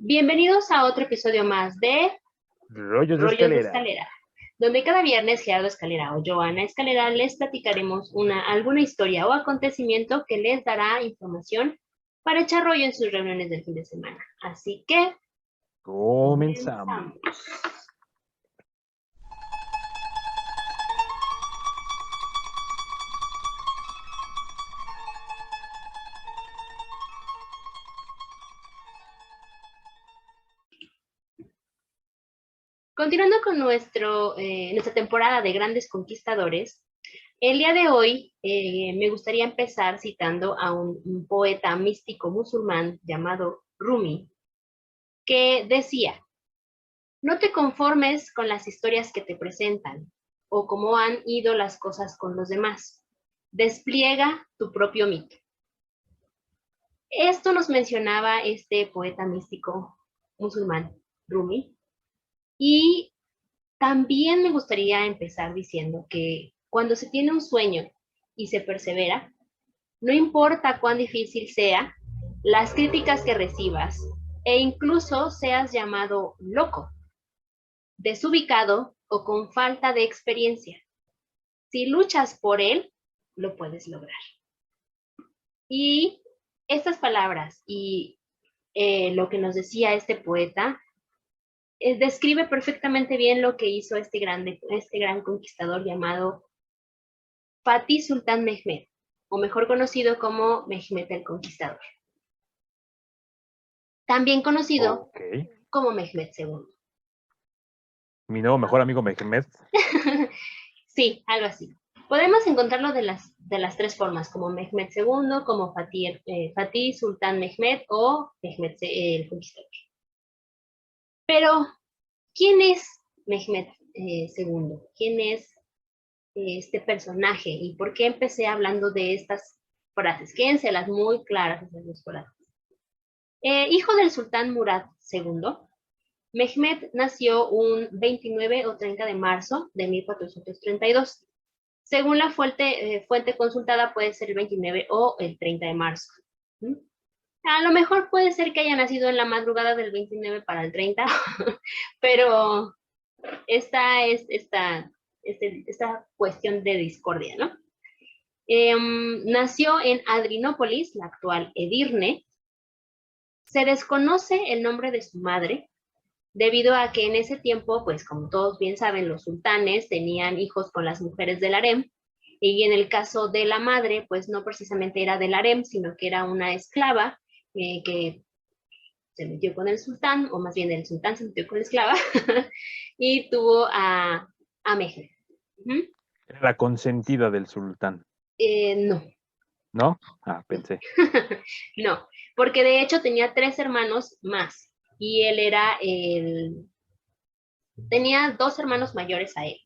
Bienvenidos a otro episodio más de Rollos de Rollos de Escalera. Escalera, donde cada viernes Gerardo Escalera o Joana Escalera les platicaremos alguna historia o acontecimiento que les dará información para echar rollo en sus reuniones del fin de semana. Así que Comenzamos. comenzamos. Continuando con nuestra temporada de grandes conquistadores, el día de hoy me gustaría empezar citando a un poeta místico musulmán llamado Rumi, que decía: no te conformes con las historias que te presentan o cómo han ido las cosas con los demás. Despliega tu propio mito. Esto nos mencionaba este poeta místico musulmán, Rumi, y también me gustaría empezar diciendo que cuando se tiene un sueño y se persevera, no importa cuán difícil sea, las críticas que recibas e incluso seas llamado loco, desubicado o con falta de experiencia, si luchas por él, lo puedes lograr. Y estas palabras y lo que nos decía este poeta describe perfectamente bien lo que hizo este gran conquistador llamado Fatih Sultan Mehmed, o mejor conocido como Mehmed el Conquistador, también conocido Ok. como Mehmed II. Mi nuevo mejor amigo Mehmet. Sí, algo así. Podemos encontrarlo de las tres formas, como Mehmed II, como Fatih Sultan Mehmed o Mehmed el Conquistador. Pero, ¿quién es Mehmed II? ¿Quién es este personaje? ¿Y por qué empecé hablando de estas frases? Quédenselas muy claras esas dos frases. Hijo del sultán Murad II, Mehmed nació un 29 o 30 de marzo de 1432. Según la fuente consultada, puede ser el 29 o el 30 de marzo. ¿Mm? A lo mejor puede ser que haya nacido en la madrugada del 29 para el 30, pero esta es esta cuestión de discordia, ¿no? Nació en Adrinópolis, la actual Edirne. Se desconoce el nombre de su madre, debido a que en ese tiempo, pues como todos bien saben, los sultanes tenían hijos con las mujeres del harem, y en el caso de la madre, pues no precisamente era del harem, sino que era una esclava que se metió con el sultán, o más bien el sultán se metió con la esclava, y tuvo a Mehmed. ¿Mm? Era la consentida del sultán. No. ¿No? Ah, pensé. No, porque de hecho tenía 3 hermanos más, y él tenía 2 hermanos mayores a él.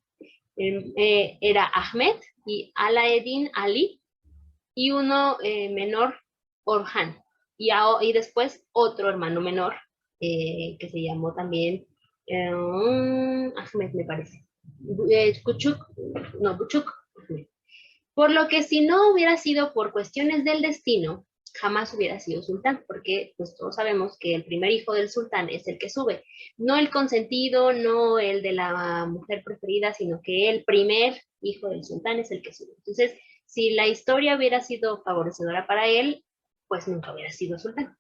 Era Ahmed y Alaeddin Ali, y uno menor, Orhan, y después otro hermano menor que se llamó también Ahmed, me parece. Kuchuk, no, Buchuk. Por lo que si no hubiera sido por cuestiones del destino, jamás hubiera sido sultán, porque pues todos sabemos que el primer hijo del sultán es el que sube, no el consentido, no el de la mujer preferida, sino que el primer hijo del sultán es el que sube. Entonces, si la historia hubiera sido favorecedora para él, pues nunca hubiera sido sultán.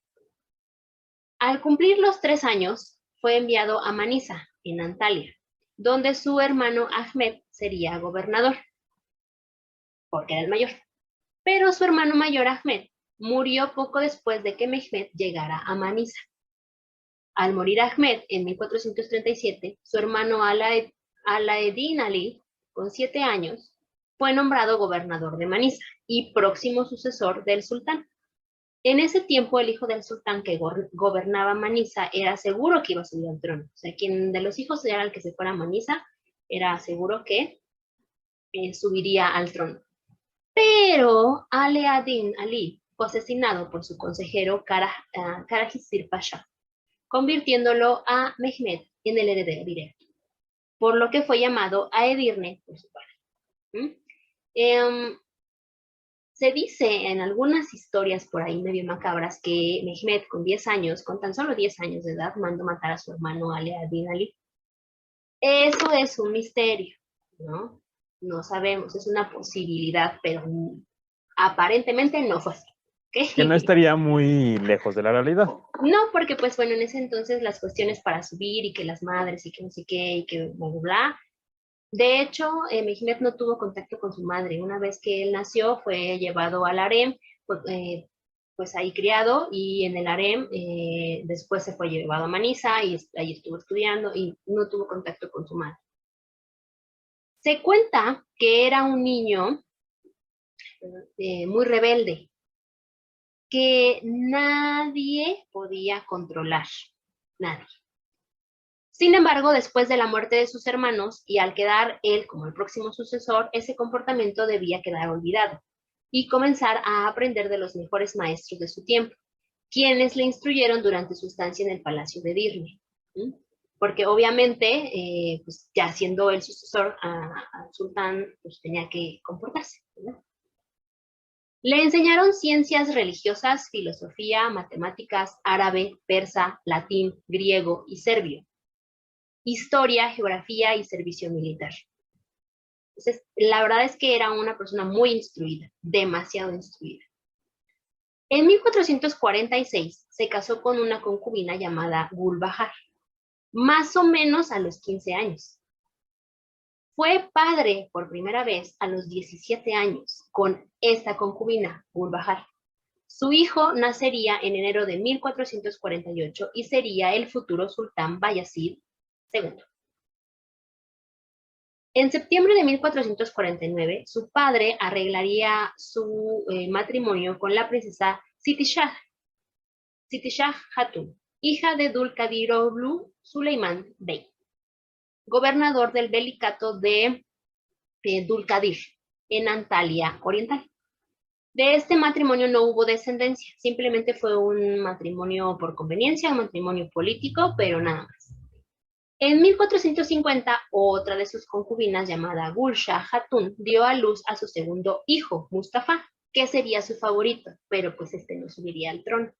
Al cumplir los 3 años, fue enviado a Manisa, en Antalya, donde su hermano Ahmed sería gobernador, porque era el mayor. Pero su hermano mayor Ahmed murió poco después de que Mehmed llegara a Manisa. Al morir Ahmed en 1437, su hermano Alaeddin Ali, con 7 años, fue nombrado gobernador de Manisa y próximo sucesor del sultán. En ese tiempo, el hijo del sultán que gobernaba Manisa era seguro que iba a subir al trono. O sea, quien de los hijos era el que se fuera a Manisa, era seguro que subiría al trono. Pero Alaeddin Ali fue asesinado por su consejero Karahisir Pasha, convirtiéndolo a Mehmed en el heredero directo, por lo que fue llamado a Edirne por su padre. ¿Mm? Se dice en algunas historias por ahí medio macabras que Mehmed con 10 años, con tan solo 10 años de edad, mandó matar a su hermano Ali ad-Din Ali. Eso es un misterio, ¿no? No sabemos, es una posibilidad, pero aparentemente no fue así. Que no estaría muy lejos de la realidad. No, porque pues bueno, en ese entonces las cuestiones para subir y que las madres y que no sé qué y que bla, bla, bla. De hecho, Mehmet no tuvo contacto con su madre. Una vez que él nació, fue llevado al harem, pues ahí criado, y en el harem después se fue llevado a Manisa y ahí estuvo estudiando y no tuvo contacto con su madre. Se cuenta que era un niño muy rebelde, que nadie podía controlar, nadie. Sin embargo, después de la muerte de sus hermanos y al quedar él como el próximo sucesor, ese comportamiento debía quedar olvidado y comenzar a aprender de los mejores maestros de su tiempo, quienes le instruyeron durante su estancia en el palacio de Dirne. ¿Sí? Porque obviamente, pues ya siendo el sucesor al sultán, pues tenía que comportarse, ¿no? Le enseñaron ciencias religiosas, filosofía, matemáticas, árabe, persa, latín, griego y serbio, historia, geografía y servicio militar. Entonces, la verdad es que era una persona muy instruida, demasiado instruida. En 1446 se casó con una concubina llamada Gulbahar, más o menos a los 15 años. Fue padre por primera vez a los 17 años con esta concubina, Gulbahar. Su hijo nacería en enero de 1448 y sería el futuro sultán Bayezid II. En septiembre de 1449, su padre arreglaría su matrimonio con la princesa Sitishah Hatun, hija de Dulkadiroğlu Süleyman Bey, gobernador del Belicato de Dulkadir, en Antalya Oriental. De este matrimonio no hubo descendencia, simplemente fue un matrimonio por conveniencia, un matrimonio político, pero nada más. En 1450, otra de sus concubinas, llamada Gulshah Hatun, dio a luz a su segundo hijo, Mustafa, que sería su favorito, pero pues este no subiría al trono.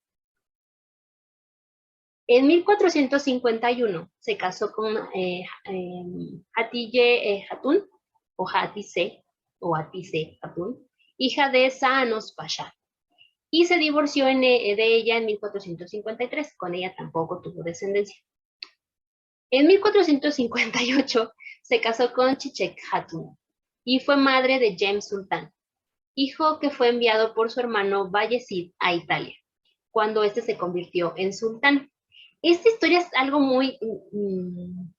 En 1451 se casó con Hatice Hatun, o Hatice Hatun, hija de Saanos Pasha, y se divorció de ella en 1453. Con ella tampoco tuvo descendencia. En 1458 se casó con Çiçek Hatun y fue madre de James Sultan, hijo que fue enviado por su hermano Bayezid a Italia, cuando este se convirtió en sultán. Esta historia es algo muy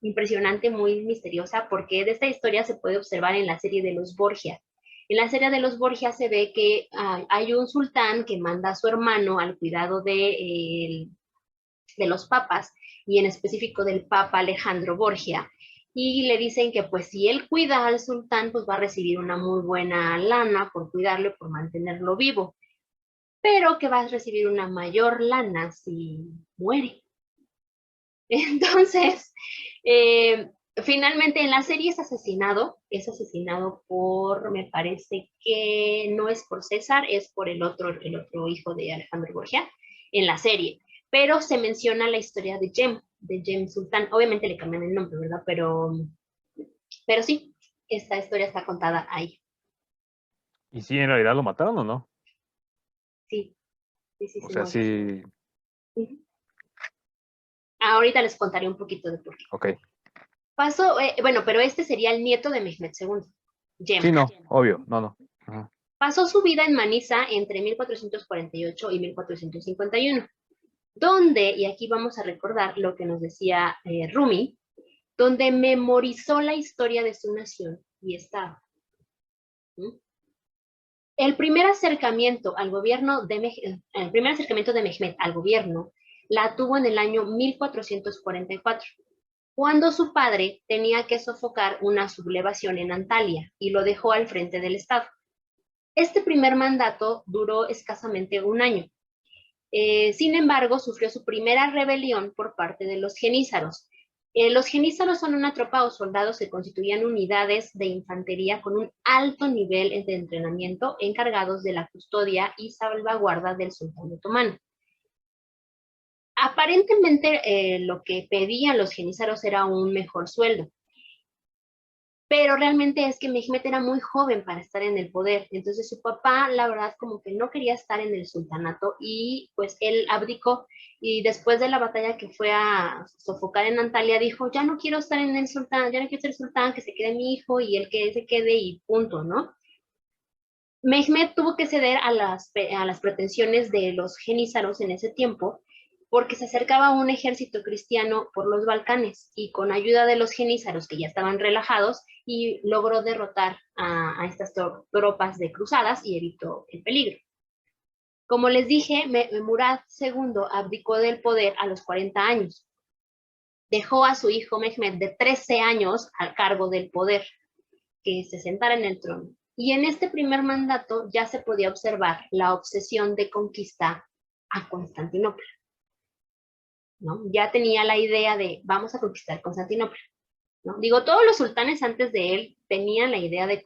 impresionante, muy misteriosa, porque de esta historia se puede observar en la serie de los Borgia. En la serie de los Borgia se ve que hay un sultán que manda a su hermano al cuidado de los papas, y en específico del papa Alejandro Borgia, y le dicen que pues si él cuida al sultán, pues va a recibir una muy buena lana por cuidarlo, por mantenerlo vivo, pero que va a recibir una mayor lana si muere. Entonces, finalmente en la serie es asesinado por, me parece que no es por César, es por el otro hijo de Alejandro Borgia, en la serie. Pero se menciona la historia de Jem Sultan. Obviamente le cambian el nombre, ¿verdad? Pero sí, esta historia está contada ahí. ¿Y si en realidad lo mataron o no? Sí. O sea, sí. Ahorita les contaré un poquito de por qué. Ok. Pasó, bueno, pero este sería el nieto de Mehmed II. Jem. Sí, no, obvio, no. Ajá. Pasó su vida en Manisa entre 1448 y 1451, donde, y aquí vamos a recordar lo que nos decía Rumi, donde memorizó la historia de su nación y estado. El primer acercamiento al gobierno de Mehmed al gobierno la tuvo en el año 1444, cuando su padre tenía que sofocar una sublevación en Antalya y lo dejó al frente del Estado. Este primer mandato duró escasamente un año. Sin embargo, sufrió su primera rebelión por parte de los genízaros, Los jenízaros son una tropa o soldados que constituían unidades de infantería con un alto nivel de entrenamiento encargados de la custodia y salvaguarda del sultán otomano. Aparentemente, lo que pedían los jenízaros era un mejor sueldo, pero realmente es que Mehmet era muy joven para estar en el poder, entonces su papá, la verdad, como que no quería estar en el sultanato y pues él abdicó y después de la batalla que fue a sofocar en Antalya, dijo, ya no quiero estar en el sultán, ya no quiero ser sultán, que se quede mi hijo y él que se quede y punto, ¿no? Mehmet tuvo que ceder a las pretensiones de los jenízaros en ese tiempo porque se acercaba un ejército cristiano por los Balcanes y con ayuda de los jenízaros que ya estaban relajados y logró derrotar a estas tropas de cruzadas y evitó el peligro. Como les dije, Murad II abdicó del poder a los 40 años. Dejó a su hijo Mehmet de 13 años al cargo del poder, que se sentara en el trono. Y en este primer mandato ya se podía observar la obsesión de conquista a Constantinopla, ¿no? Ya tenía la idea de vamos a conquistar Constantinopla, ¿no? Digo, todos los sultanes antes de él tenían la idea de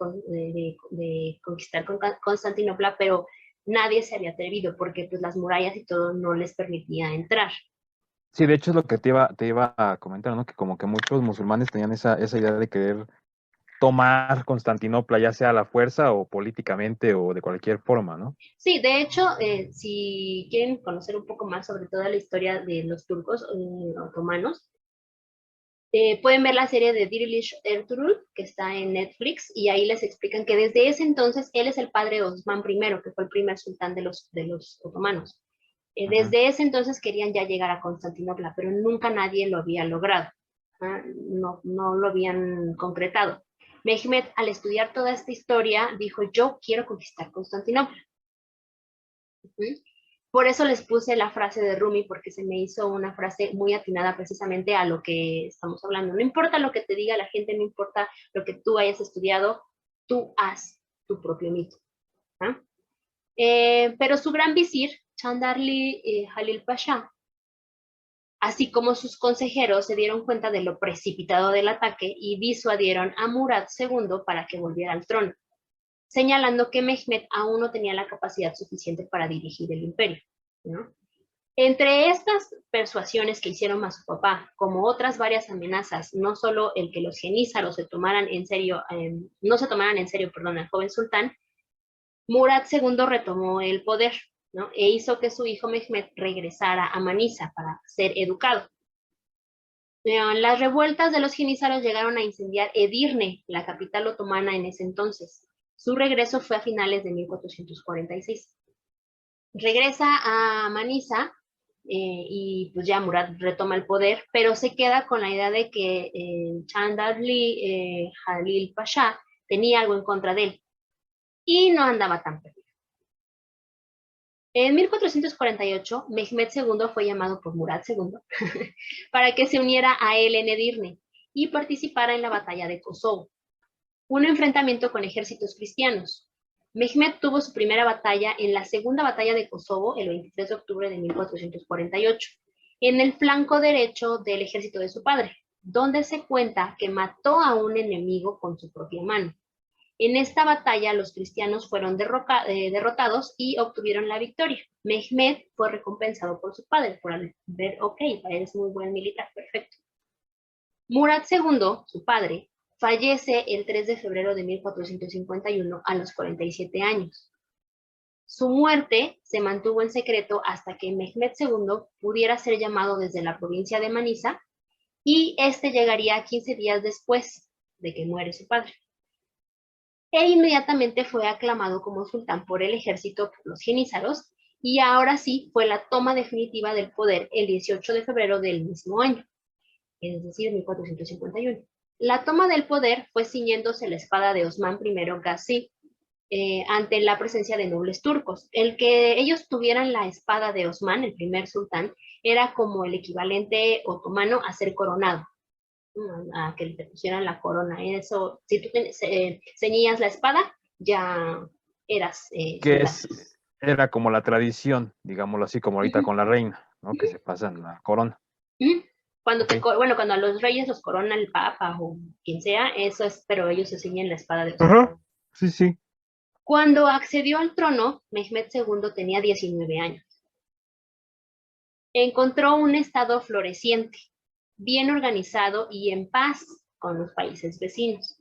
conquistar Constantinopla, pero nadie se había atrevido porque pues las murallas y todo no les permitía entrar. Sí, de hecho es lo que te iba a comentar, ¿no? Que como que muchos musulmanes tenían esa idea de querer tomar Constantinopla, ya sea a la fuerza o políticamente o de cualquier forma, ¿no? Sí, de hecho, si quieren conocer un poco más sobre toda la historia de los turcos otomanos, pueden ver la serie de Dirilish Ertuğrul, que está en Netflix, y ahí les explican que desde ese entonces él es el padre Osman I, que fue el primer sultán de los otomanos. Desde ese entonces querían ya llegar a Constantinopla, pero nunca nadie lo había logrado. No, no lo habían concretado. Mehmet, al estudiar toda esta historia, dijo, yo quiero conquistar Constantinopla. Por eso les puse la frase de Rumi, porque se me hizo una frase muy atinada precisamente a lo que estamos hablando. No importa lo que te diga la gente, no importa lo que tú hayas estudiado, tú haz tu propio mito. ¿Ah? Pero su gran visir, Chandarli Halil Pasha, así como sus consejeros, se dieron cuenta de lo precipitado del ataque y disuadieron a Murad II para que volviera al trono, señalando que Mehmet aún no tenía la capacidad suficiente para dirigir el imperio, ¿no? Entre estas persuasiones que hicieron a su papá, como otras varias amenazas, no solo el que los jenízaros se tomaran en serio, no se tomaran en serio, perdón, al joven sultán, Murad II retomó el poder, ¿no? E hizo que su hijo Mehmet regresara a Manisa para ser educado. Las revueltas de los jenízaros llegaron a incendiar Edirne, la capital otomana en ese entonces. Su regreso fue a finales de 1446. Regresa a Manisa y pues ya Murad retoma el poder, pero se queda con la idea de que Chandarli Halil Pasha tenía algo en contra de él y no andaba tan perdido. En 1448, Mehmet II fue llamado por Murad II para que se uniera a él en Edirne y participara en la batalla de Kosovo, un enfrentamiento con ejércitos cristianos. Mehmet tuvo su primera batalla en la segunda batalla de Kosovo el 23 de octubre de 1448, en el flanco derecho del ejército de su padre, donde se cuenta que mató a un enemigo con su propia mano. En esta batalla los cristianos fueron derrotados y obtuvieron la victoria. Mehmet fue recompensado por su padre por ver, ok, eres muy buen militar, perfecto. Murad II, su padre, fallece el 3 de febrero de 1451 a los 47 años. Su muerte se mantuvo en secreto hasta que Mehmet II pudiera ser llamado desde la provincia de Manisa y este llegaría 15 días después de que muere su padre. E inmediatamente fue aclamado como sultán por el ejército, por los jenízaros, y ahora sí fue la toma definitiva del poder el 18 de febrero del mismo año, es decir, 1451. La toma del poder fue ciñéndose la espada de Osman I Gazi ante la presencia de nobles turcos. El que ellos tuvieran la espada de Osman, el primer sultán, era como el equivalente otomano a ser coronado, a que le pusieran la corona. Eso, si tú ceñías la espada, ya eras Que sultán. era como la tradición, digámoslo así, como ahorita con la reina, ¿no? Que se pasan la corona. Cuando Ok. cuando a los reyes los corona el papa o quien sea, eso es, pero ellos se ciñen la espada de Osman. Ajá. Sí, sí. Cuando accedió al trono, Mehmed II tenía 19 años. Encontró un estado floreciente, bien organizado y en paz con los países vecinos,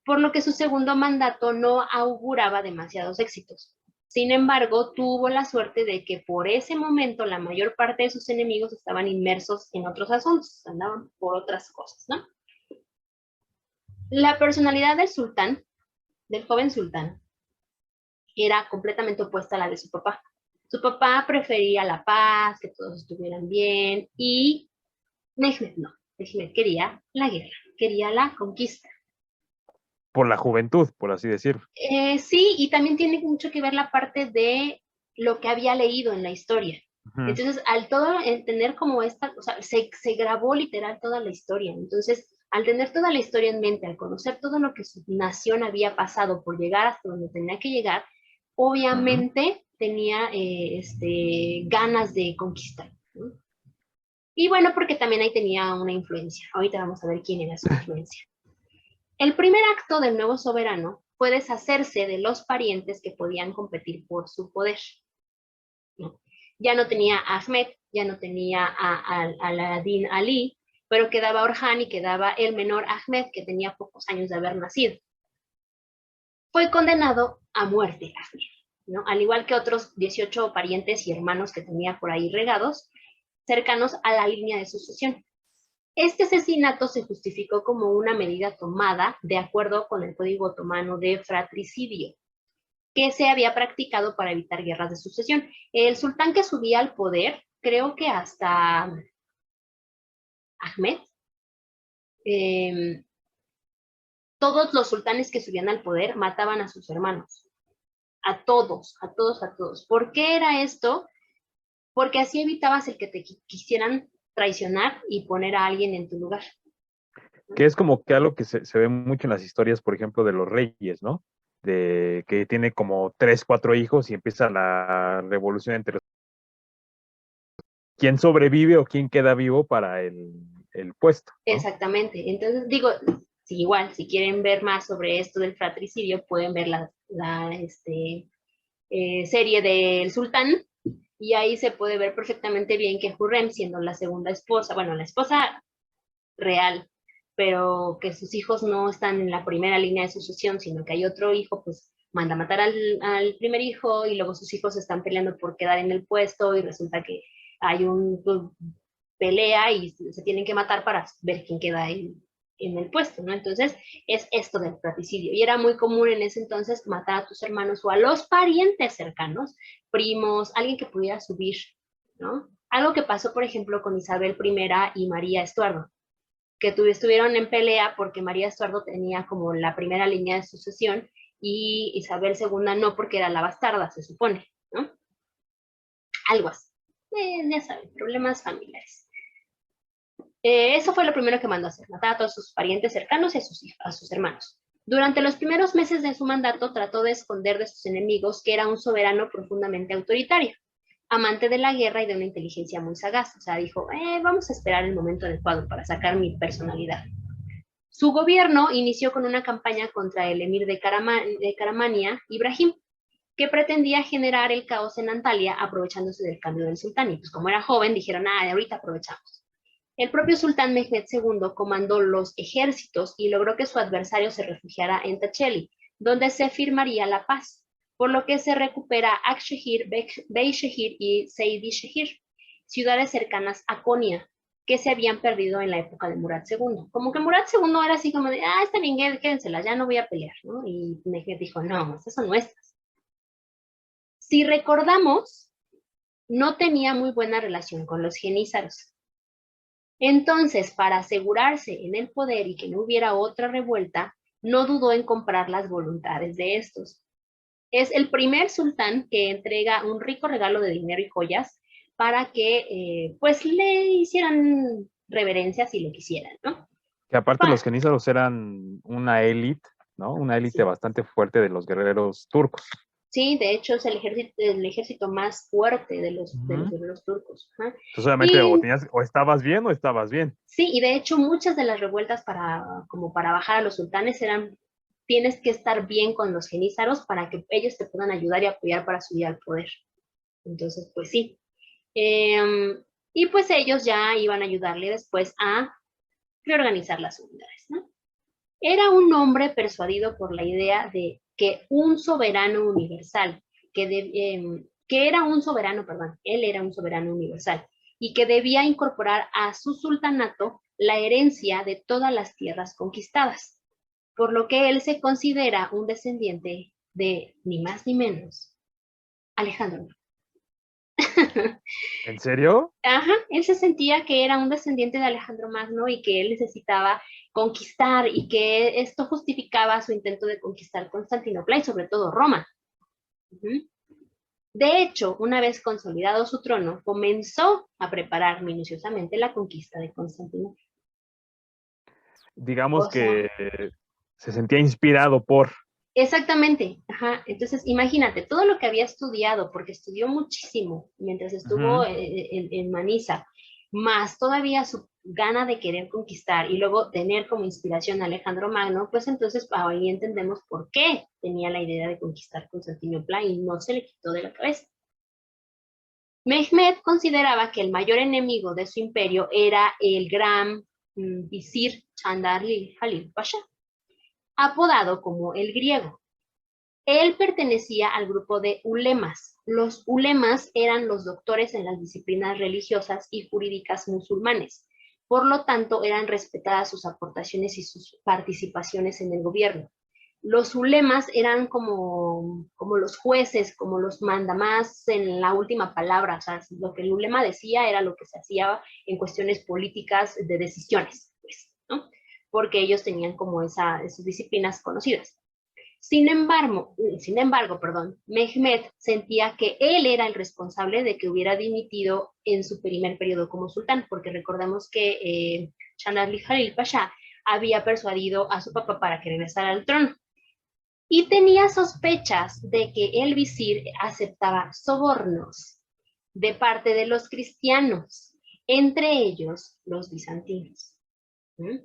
por lo que su segundo mandato no auguraba demasiados éxitos. Sin embargo, tuvo la suerte de que por ese momento la mayor parte de sus enemigos estaban inmersos en otros asuntos, andaban por otras cosas, ¿no? La personalidad del sultán, del joven sultán, era completamente opuesta a la de su papá. Su papá prefería la paz, que todos estuvieran bien, y Mehmed no. Mehmed quería la guerra, quería la conquista. Por la juventud, por así decir. Sí, y también tiene mucho que ver la parte de lo que había leído en la historia. Ujú. Entonces, al todo tener como esta, o sea, se grabó literal toda la historia. Entonces, al tener toda la historia en mente, al conocer todo lo que su nación había pasado por llegar hasta donde tenía que llegar, Ujú. obviamente tenía ganas de conquistar, ¿no? Y bueno, porque también ahí tenía una influencia. Ahorita vamos a ver quién era su influencia. El primer acto del nuevo soberano fue deshacerse de los parientes que podían competir por su poder, ¿no? Ya no tenía a Ahmed, ya no tenía a Aladín Ali, pero quedaba Orhan y quedaba el menor Ahmed, que tenía pocos años de haber nacido. Fue condenado a muerte Ahmed, ¿no? Al igual que otros 18 parientes y hermanos que tenía por ahí regados, cercanos a la línea de sucesión. Este asesinato se justificó como una medida tomada de acuerdo con el Código Otomano de Fratricidio, que se había practicado para evitar guerras de sucesión. El sultán que subía al poder, creo que hasta Ahmed, eh, todos los sultanes que subían al poder mataban a sus hermanos, a todos, a todos, a todos. ¿Por qué era esto? Porque así evitabas el que te quisieran traicionar y poner a alguien en tu lugar. Que es como que algo que se ve mucho en las historias, por ejemplo, de los reyes, ¿no? De que tiene como 3, 4 hijos y empieza la revolución entre quién sobrevive o quién queda vivo para el puesto, ¿no? Exactamente. Entonces, digo, si igual, si quieren ver más sobre esto del fratricidio, pueden ver la serie del sultán, y ahí se puede ver perfectamente bien que Hurrem, siendo la segunda esposa, bueno, la esposa real, pero que sus hijos no están en la primera línea de sucesión, sino que hay otro hijo, pues manda a matar al primer hijo y luego sus hijos están peleando por quedar en el puesto y resulta que hay un pues, pelea y se tienen que matar para ver quién queda en el puesto, ¿no? Entonces es esto del fratricidio. Y era muy común en ese entonces matar a tus hermanos o a los parientes cercanos, primos, alguien que pudiera subir, ¿no? Algo que pasó, por ejemplo, con Isabel I y María Estuardo, que estuvieron en pelea porque María Estuardo tenía como la primera línea de sucesión y Isabel II no, porque era la bastarda, se supone, ¿no? Algo así. Ya saben, problemas familiares. Eso fue lo primero que mandó a hacer, matar a todos sus parientes cercanos y a sus hermanos. Durante los primeros meses de su mandato trató de esconder de sus enemigos que era un soberano profundamente autoritario, amante de la guerra y de una inteligencia muy sagaz. O sea, dijo, vamos a esperar el momento adecuado para sacar mi personalidad. Su gobierno inició con una campaña contra el emir de Karamania, Ibrahim, que pretendía generar el caos en Antalya aprovechándose del cambio del sultán. Y pues como era joven, dijeron, de ahorita aprovechamos. El propio sultán Mehmed II comandó los ejércitos y logró que su adversario se refugiara en Tacheli, donde se firmaría la paz, por lo que se recupera Akshehir, Beyshehir y Seidi-Shehir, ciudades cercanas a Konya, que se habían perdido en la época de Murad II. Como que Murad II era así como de, está bien, quédenselas, ya no voy a pelear, ¿no? Y Mehmed dijo, no, esas son nuestras. Si recordamos, no tenía muy buena relación con los genízaros. Entonces, para asegurarse en el poder y que no hubiera otra revuelta, no dudó en comprar las voluntades de estos. Es el primer sultán que entrega un rico regalo de dinero y joyas para que pues le hicieran reverencia si lo quisieran, ¿no? Que aparte Bueno, los genízaros eran una élite, ¿no? Una élite sí, bastante fuerte de los guerreros turcos. Sí, de hecho es el ejército más fuerte de Ujú. de los turcos. Ajá. Entonces, obviamente, o Y tenías, o estabas bien o estabas bien. sí, y de hecho muchas de las revueltas como para bajar a los sultanes eran, tienes que estar bien con los genízaros para que ellos te puedan ayudar y apoyar para subir al poder. Entonces, pues sí. Y pues ellos ya iban a ayudarle después a reorganizar las unidades, ¿no? Era un hombre persuadido por la idea de que un soberano universal, que era un soberano, perdón, él era un soberano universal, y que debía incorporar a su sultanato la herencia de todas las tierras conquistadas, por lo que él se considera un descendiente de ni más ni menos Alejandro. ¿En serio? Ajá, él se sentía que era un descendiente de Alejandro Magno y que él necesitaba conquistar y que esto justificaba su intento de conquistar Constantinopla y sobre todo Roma. Ujú. De hecho, una vez consolidado su trono, comenzó a preparar minuciosamente la conquista de Constantinopla. Digamos O sea, que se sentía inspirado por. exactamente, ajá. Entonces, imagínate, todo lo que había estudiado, porque estudió muchísimo mientras estuvo Ujú. en Manisa, más todavía su gana de querer conquistar y luego tener como inspiración a Alejandro Magno, pues entonces ahí entendemos por qué tenía la idea de conquistar Constantinopla y no se le quitó de la cabeza. Mehmed consideraba que el mayor enemigo de su imperio era el gran visir Chandarli Halil Pasha, apodado como el griego. Él pertenecía al grupo de ulemas. Los ulemas eran los doctores en las disciplinas religiosas y jurídicas musulmanes. Por lo tanto, eran respetadas sus aportaciones y sus participaciones en el gobierno. Los ulemas eran como los jueces, como los mandamás en la última palabra. O sea, lo que el ulema decía era lo que se hacía en cuestiones políticas de decisiones, pues, ¿no? Porque ellos tenían como esas disciplinas conocidas. Sin embargo, Mehmed sentía que él era el responsable de que hubiera dimitido en su primer periodo como sultán, porque recordemos que Chandarli Halil Pasha había persuadido a su papá para que regresara al trono. Y tenía sospechas de que el visir aceptaba sobornos de parte de los cristianos, entre ellos los bizantinos. ¿Mm?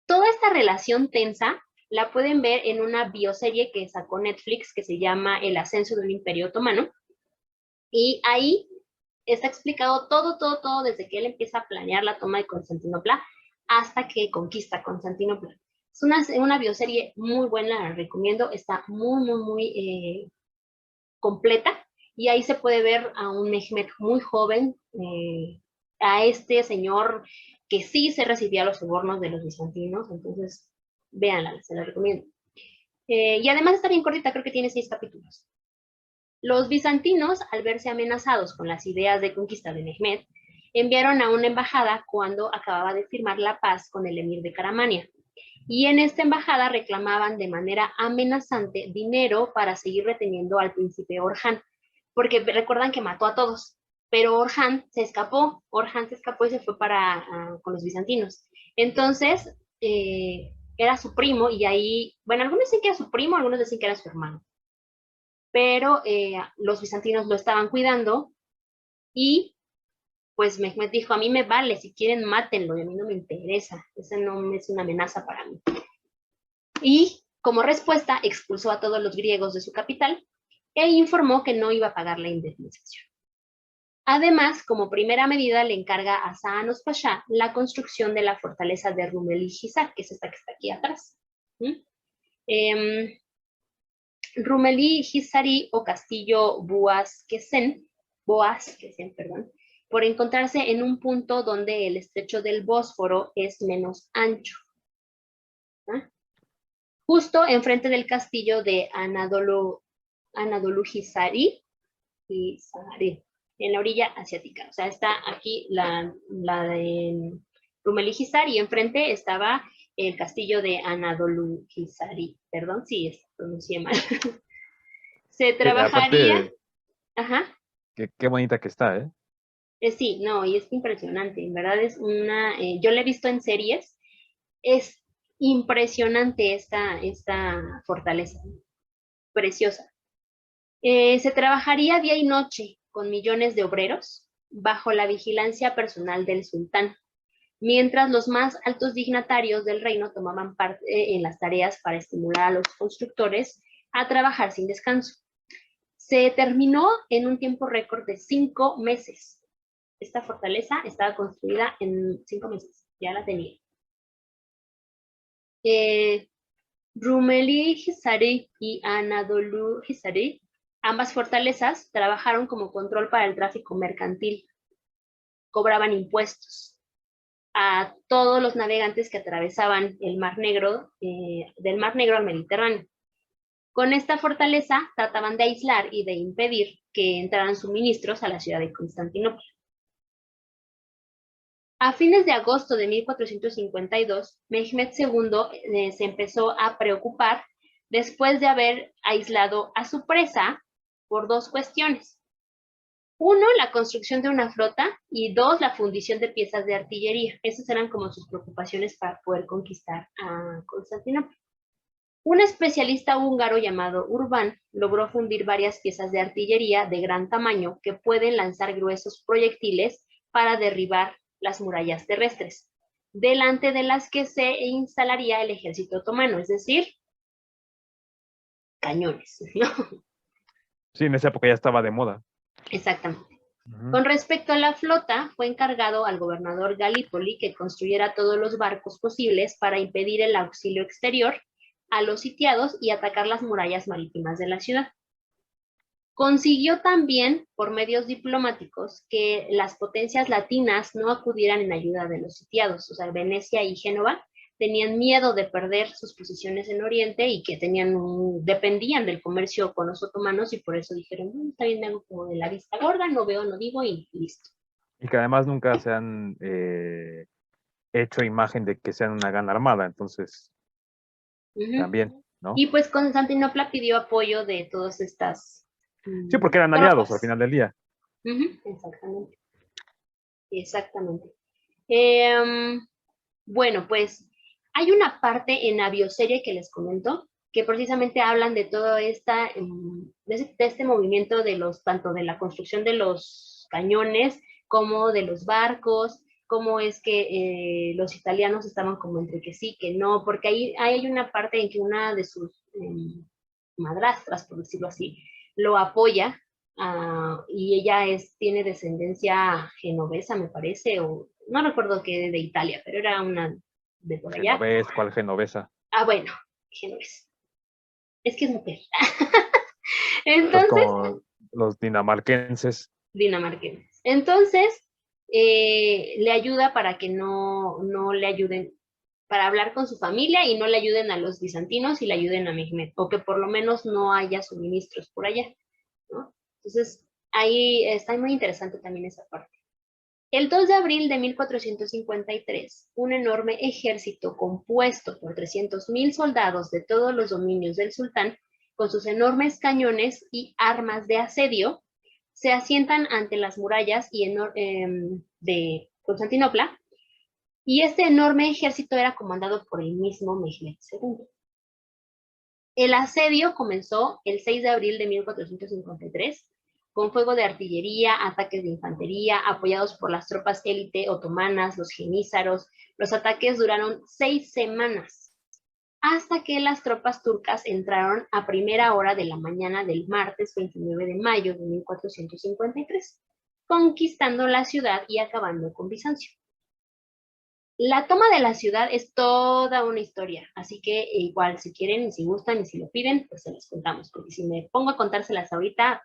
Toda esta relación tensa la pueden ver en una bioserie que sacó Netflix que se llama El ascenso del Imperio Otomano. Y ahí está explicado todo, todo, todo, desde que él empieza a planear la toma de Constantinopla hasta que conquista Constantinopla. Es una bioserie muy buena, la recomiendo, está muy, muy, muy completa. Y ahí se puede ver a un Mehmed muy joven, a este señor que sí se recibía los sobornos de los bizantinos, entonces véanla, se la recomiendo. Y además está bien cortita, creo que tiene 6 capítulos. Los bizantinos, al verse amenazados con las ideas de conquista de Mehmed, enviaron a una embajada cuando acababa de firmar la paz con el emir de Caramania. Y en esta embajada reclamaban de manera amenazante dinero para seguir reteniendo al príncipe Orhan, porque recuerdan que mató a todos, pero Orhan se escapó y se fue con los bizantinos. Entonces, era su primo y ahí, bueno, algunos dicen que era su primo, algunos dicen que era su hermano, pero los bizantinos lo estaban cuidando y pues Mehmed dijo, a mí me vale, si quieren mátenlo, y a mí no me interesa, esa no es una amenaza para mí. Y como respuesta expulsó a todos los griegos de su capital e informó que no iba a pagar la indemnización. Además, como primera medida, le encarga a Saanos Pasha la construcción de la fortaleza de Rumeli Hisar, que es esta que está aquí atrás. ¿Mm? Eh, Rumeli Hisari o Castillo Boaz-Kesen, perdón, por encontrarse en un punto donde el estrecho del Bósforo es menos ancho. ¿Ah? Justo enfrente del castillo de Anadolu Hisari, en la orilla asiática. O sea, está aquí la de Rumeli Hisari y enfrente estaba el castillo de Anadolu Hisari. Perdón si pronuncié mal. Se trabajaría, Aparte, ajá, qué bonita que está, ¿eh? sí, no, y es impresionante, en verdad es yo la he visto en series, es impresionante esta fortaleza, preciosa. Se trabajaría día y noche con millones de obreros bajo la vigilancia personal del sultán, mientras los más altos dignatarios del reino tomaban parte en las tareas para estimular a los constructores a trabajar sin descanso. Se terminó en un tiempo récord de 5 meses. Esta fortaleza estaba construida en 5 meses, ya la tenía. Rumeli Hisari y Anadolu Hisari, ambas fortalezas trabajaron como control para el tráfico mercantil. Cobraban impuestos a todos los navegantes que atravesaban el Mar Negro, del Mar Negro al Mediterráneo. Con esta fortaleza trataban de aislar y de impedir que entraran suministros a la ciudad de Constantinopla. A fines de agosto de 1452, Mehmed II se empezó a preocupar después de haber aislado a su presa por 2 cuestiones. 1, la construcción de una flota, y 2, la fundición de piezas de artillería. Esas eran como sus preocupaciones para poder conquistar a Constantinopla. Un especialista húngaro llamado Urban logró fundir varias piezas de artillería de gran tamaño que pueden lanzar gruesos proyectiles para derribar las murallas terrestres, delante de las que se instalaría el ejército otomano, es decir, cañones, ¿no? Sí, en esa época ya estaba de moda. Exactamente. Con respecto a la flota, fue encargado al gobernador Galípoli que construyera todos los barcos posibles para impedir el auxilio exterior a los sitiados y atacar las murallas marítimas de la ciudad. Consiguió también, por medios diplomáticos, que las potencias latinas no acudieran en ayuda de los sitiados. O sea, Venecia y Génova tenían miedo de perder sus posiciones en Oriente y que dependían del comercio con los otomanos, y por eso dijeron, está bien, me hago como de la vista gorda, no veo, no digo y listo. Y que además nunca se han hecho imagen de que sean una gran armada, entonces también, ¿no? Y pues Constantinopla pidió apoyo de todas estas Sí, porque eran aliados al final del día. Exactamente. Exactamente. Bueno, pues hay una parte en la bioserie que les comento que precisamente hablan de todo de este movimiento de tanto de la construcción de los cañones como de los barcos, cómo es que los italianos estaban como entre que sí, que no, porque ahí hay una parte en que una de sus madrastras, por decirlo así, lo apoya, y ella tiene descendencia genovesa, me parece, o no recuerdo qué de Italia, pero era una de por allá. Genovés, ¿cuál genovesa? Bueno, genovesa. Es que es mujer. Entonces, como los dinamarquenses. Dinamarquenses. Entonces, le ayuda para que no le ayuden, para hablar con su familia y no le ayuden a los bizantinos y le ayuden a Mehmed, o que por lo menos no haya suministros por allá, ¿no? Entonces, ahí está muy interesante también esa parte. El 2 de abril de 1453, un enorme ejército compuesto por 300.000 soldados de todos los dominios del sultán, con sus enormes cañones y armas de asedio, se asientan ante las murallas de Constantinopla, y este enorme ejército era comandado por el mismo Mehmed II. El asedio comenzó el 6 de abril de 1453, con fuego de artillería, ataques de infantería, apoyados por las tropas élite otomanas, los genízaros. Los ataques duraron 6 semanas, hasta que las tropas turcas entraron a primera hora de la mañana del martes 29 de mayo de 1453, conquistando la ciudad y acabando con Bizancio. La toma de la ciudad es toda una historia, así que igual si quieren y si gustan y si lo piden, pues se las contamos, porque si me pongo a contárselas ahorita,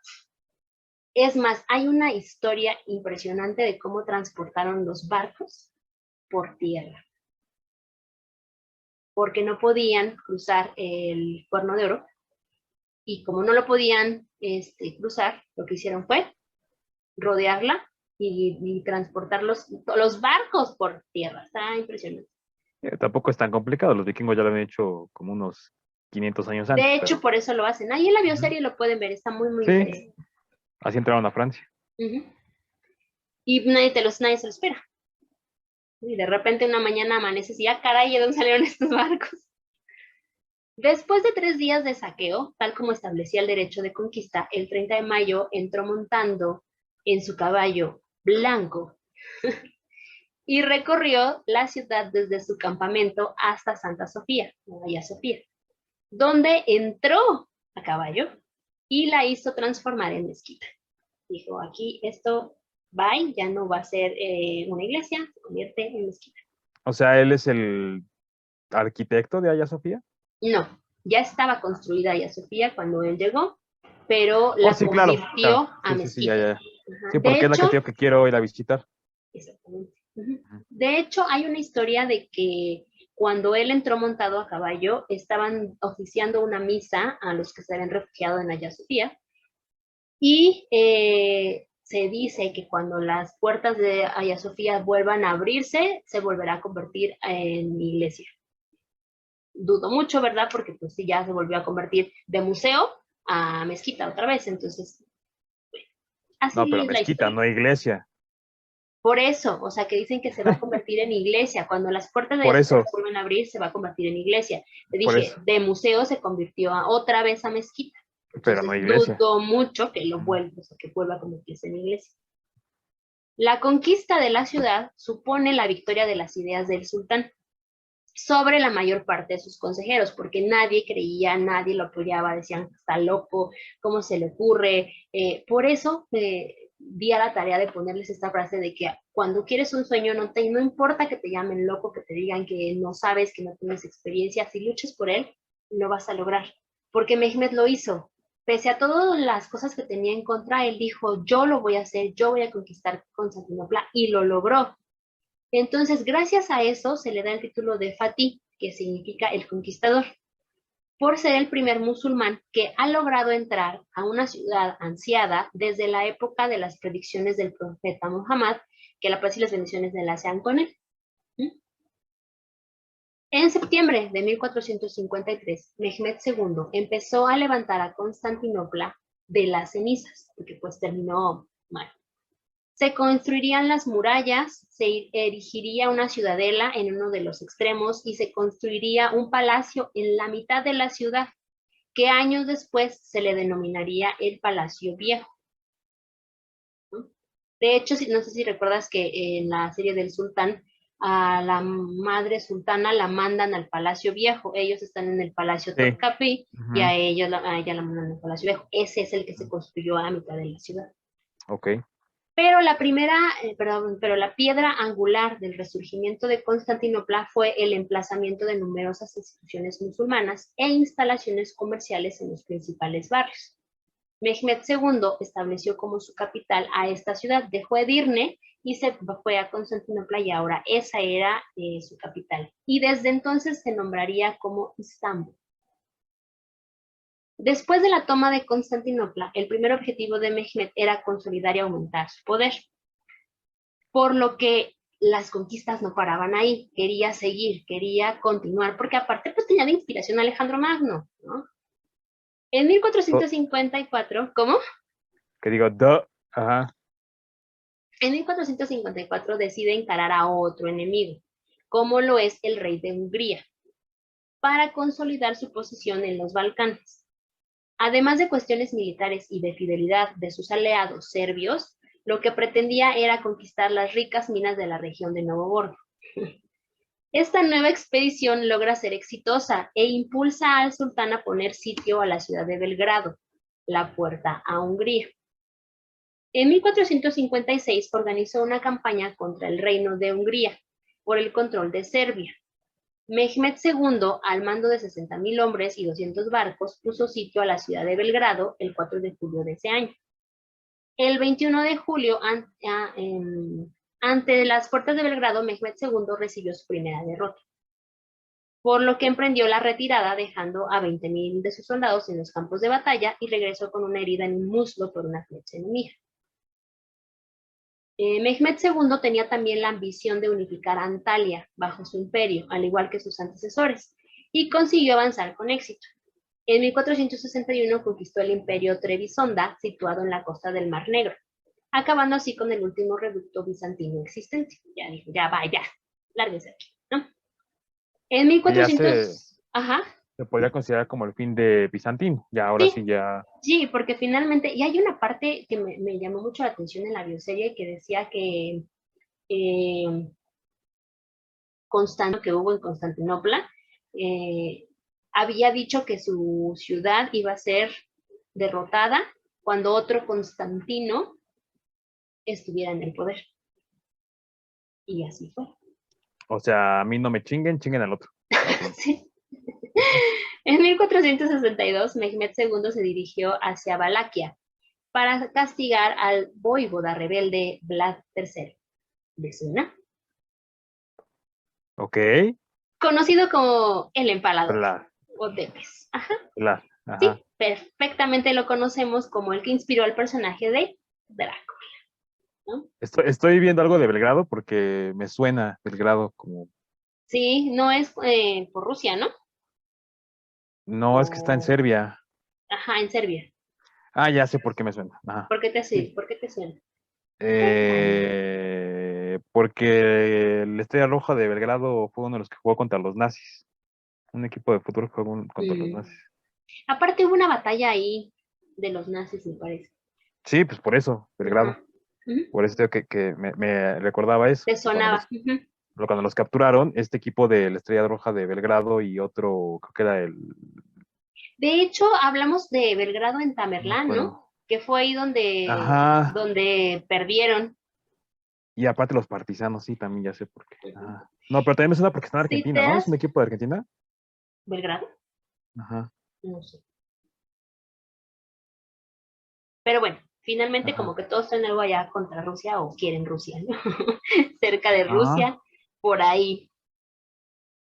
es más, hay una historia impresionante de cómo transportaron los barcos por tierra, porque no podían cruzar el Cuerno de Oro, y como no lo podían cruzar, lo que hicieron fue rodearla y transportar los barcos por tierra. Está impresionante. Tampoco es tan complicado, los vikingos ya lo habían hecho como unos 500 años antes. De hecho, por eso lo hacen. Ahí en la bioserie lo pueden ver, está muy, muy interesante. Así entraron a Francia. Y nadie se lo espera. Y de repente una mañana amaneces y caray, ¿de dónde salieron estos barcos? Después de 3 días de saqueo, tal como establecía el derecho de conquista, el 30 de mayo entró montando en su caballo blanco y recorrió la ciudad desde su campamento hasta Santa Sofía, Hagia Sofía, donde entró a caballo y la hizo transformar en mezquita. Dijo, aquí esto va, ya no va a ser una iglesia, se convierte en mezquita. O sea, él es el arquitecto de Hagia Sofía. No, ya estaba construida Hagia Sofía cuando él llegó, pero Oh, la sí, claro. Claro. convirtió a Sí, sí, sí, ya, mezquita. ya. Ajá. Sí, De porque es la hecho, que tengo que quiero ir a visitar. exactamente. Ujú. Ujú. De hecho, hay una historia de que cuando él entró montado a caballo, estaban oficiando una misa a los que se habían refugiado en Hagia Sofía y se dice que cuando las puertas de Hagia Sofía vuelvan a abrirse, se volverá a convertir en iglesia. Dudo mucho, ¿verdad? Porque pues sí, ya se volvió a convertir de museo a mezquita otra vez. Entonces, No, pero así es la mezquita, historia. no iglesia. Por eso, o sea, que dicen que se va a convertir en iglesia. Cuando las puertas de Por Hagia Sofía eso, se vuelven a abrir, se va a convertir en iglesia. Te por dije, eso. de museo se convirtió otra vez a mezquita. Pero no Entonces, iglesia. dudo mucho que lo Ujú. vuelva, o sea, que vuelva a convertirse en iglesia. La conquista de la ciudad supone la victoria de las ideas del sultán sobre la mayor parte de sus consejeros, porque nadie creía, nadie lo apoyaba, decían, está loco, ¿cómo se le ocurre? Por eso di a la tarea de ponerles esta frase de que cuando quieres un sueño, no importa que te llamen loco, que te digan que no sabes, que no tienes experiencia, si luchas por él, lo vas a lograr. Porque Mehmet lo hizo. Pese a todas las cosas que tenía en contra, él dijo, yo lo voy a hacer, yo voy a conquistar Constantinopla, y lo logró. Entonces, gracias a eso se le da el título de Fatih, que significa el conquistador, por ser el primer musulmán que ha logrado entrar a una ciudad ansiada desde la época de las predicciones del profeta Muhammad, que la paz y las bendiciones de la sean con él. En septiembre de 1453, Mehmed II empezó a levantar a Constantinopla de las cenizas, porque pues terminó mal. Se construirían las murallas, se erigiría una ciudadela en uno de los extremos y se construiría un palacio en la mitad de la ciudad, que años después se le denominaría el Palacio Viejo. De hecho, no sé si recuerdas que en la serie del sultán, a la madre sultana la mandan al Palacio Viejo. Ellos están en el Palacio Sí. Topkapi y Ujú. a ella la mandan al Palacio Viejo. Ese es el que se construyó a la mitad de la ciudad. Ok. Pero pero la piedra angular del resurgimiento de Constantinopla fue el emplazamiento de numerosas instituciones musulmanas e instalaciones comerciales en los principales barrios. Mehmed II estableció como su capital a esta ciudad, dejó Edirne y se fue a Constantinopla y ahora esa era su capital. Y desde entonces se nombraría como Istambul. Después de la toma de Constantinopla, el primer objetivo de Mehmed era consolidar y aumentar su poder, por lo que las conquistas no paraban ahí, quería seguir, quería continuar, porque aparte pues tenía de inspiración a Alejandro Magno, ¿no? En Oh, 1454, ¿cómo? que digo, duh. Ajá. En 1454 decide encarar a otro enemigo, como lo es el rey de Hungría, para consolidar su posición en los Balcanes. Además de cuestiones militares y de fidelidad de sus aliados serbios, lo que pretendía era conquistar las ricas minas de la región de Novgorod. Esta nueva expedición logra ser exitosa e impulsa al sultán a poner sitio a la ciudad de Belgrado, la puerta a Hungría. En 1456 organizó una campaña contra el reino de Hungría por el control de Serbia. Mehmed II, al mando de 60.000 hombres y 200 barcos, puso sitio a la ciudad de Belgrado el 4 de julio de ese año. El 21 de julio, ante las puertas de Belgrado, Mehmed II recibió su primera derrota, por lo que emprendió la retirada dejando a 20.000 de sus soldados en los campos de batalla y regresó con una herida en un muslo por una flecha enemiga. Mehmed II tenía también la ambición de unificar Antalya bajo su imperio, al igual que sus antecesores, y consiguió avanzar con éxito. En 1461 conquistó el imperio Trebisonda, situado en la costa del Mar Negro, acabando así con el último reducto bizantino existente. Ya dijo, ya va, ya, lárguese aquí, ¿no? En Y hace, 1400, ajá. Se podría considerar como el fin de Bizantín. Ya, ahora sí, Sí, ya. sí, porque finalmente, y hay una parte que me llamó mucho la atención en la bioserie que decía que eh, Constantino, que hubo en Constantinopla, eh, había dicho que su ciudad iba a ser derrotada cuando otro Constantino estuviera en el poder. Y así fue. O sea, a mí no me chinguen, chinguen al otro. Básicamente. Sí. En 1462, Mehmed II se dirigió hacia Valaquia para castigar al voivoda rebelde Vlad III de Suna, Ok. conocido como el Empalador La, o Tepes. Ajá, ajá. sí, perfectamente lo conocemos como el que inspiró al personaje de Draco, ¿no? Estoy viendo algo de Belgrado porque me suena Belgrado como. Sí, no es por Rusia, ¿no? No, es que está en O, Serbia. ajá, en Serbia. Ah, ya sé por qué me suena. Ajá. ¿Por qué te, Sí. por qué te suena? Porque el Estrella Roja de Belgrado fue uno de los que jugó contra los nazis. Un equipo de fútbol que jugó contra los Mm. nazis. Aparte hubo una batalla ahí de los nazis, me parece. Sí, pues por eso, Ajá. Belgrado. Ujú. Por eso digo que me recordaba eso. Te Que cuando sonaba. Ujú. cuando los capturaron, este equipo de la Estrella Roja de Belgrado y otro, creo que era el. De hecho, hablamos de Belgrado en No me Tamerlán, ¿no? acuerdo. Que fue ahí Ajá. donde perdieron. Y aparte los partisanos, sí, también ya sé por qué. Ajá. No, pero también me suena porque está en ¿Sí Argentina, te ¿no? ¿Es un das equipo de Argentina? Belgrado? Ajá, No sé. Pero bueno, finalmente como ajá. que todos traen algo allá contra Rusia o quieren Rusia, ¿no? Cerca de Ajá. Rusia, por ahí.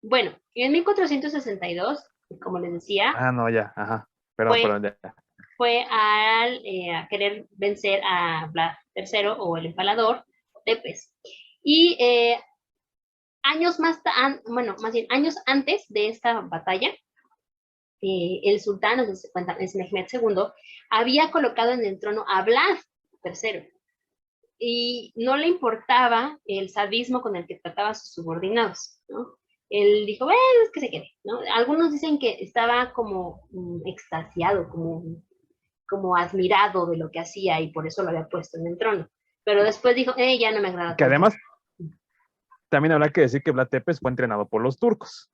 Bueno, en 1462, como les decía, Ah, no, ya, ajá. Perdón, fue, perdón, ya. fue a querer vencer a Vlad III o el Empalador, Tepes. Y años bueno, más bien años antes de esta batalla, el sultán, es Mehmed II, había colocado en el trono a Vlad III y no le importaba el sadismo con el que trataba a sus subordinados, ¿no? Él dijo, bueno, es que se quede, ¿no? Algunos dicen que estaba como extasiado, como admirado de lo que hacía y por eso lo había puesto en el trono. Pero después dijo, ya no me agrada Que tanto esto. además también habrá que decir que Vlad Tepes fue entrenado por los turcos.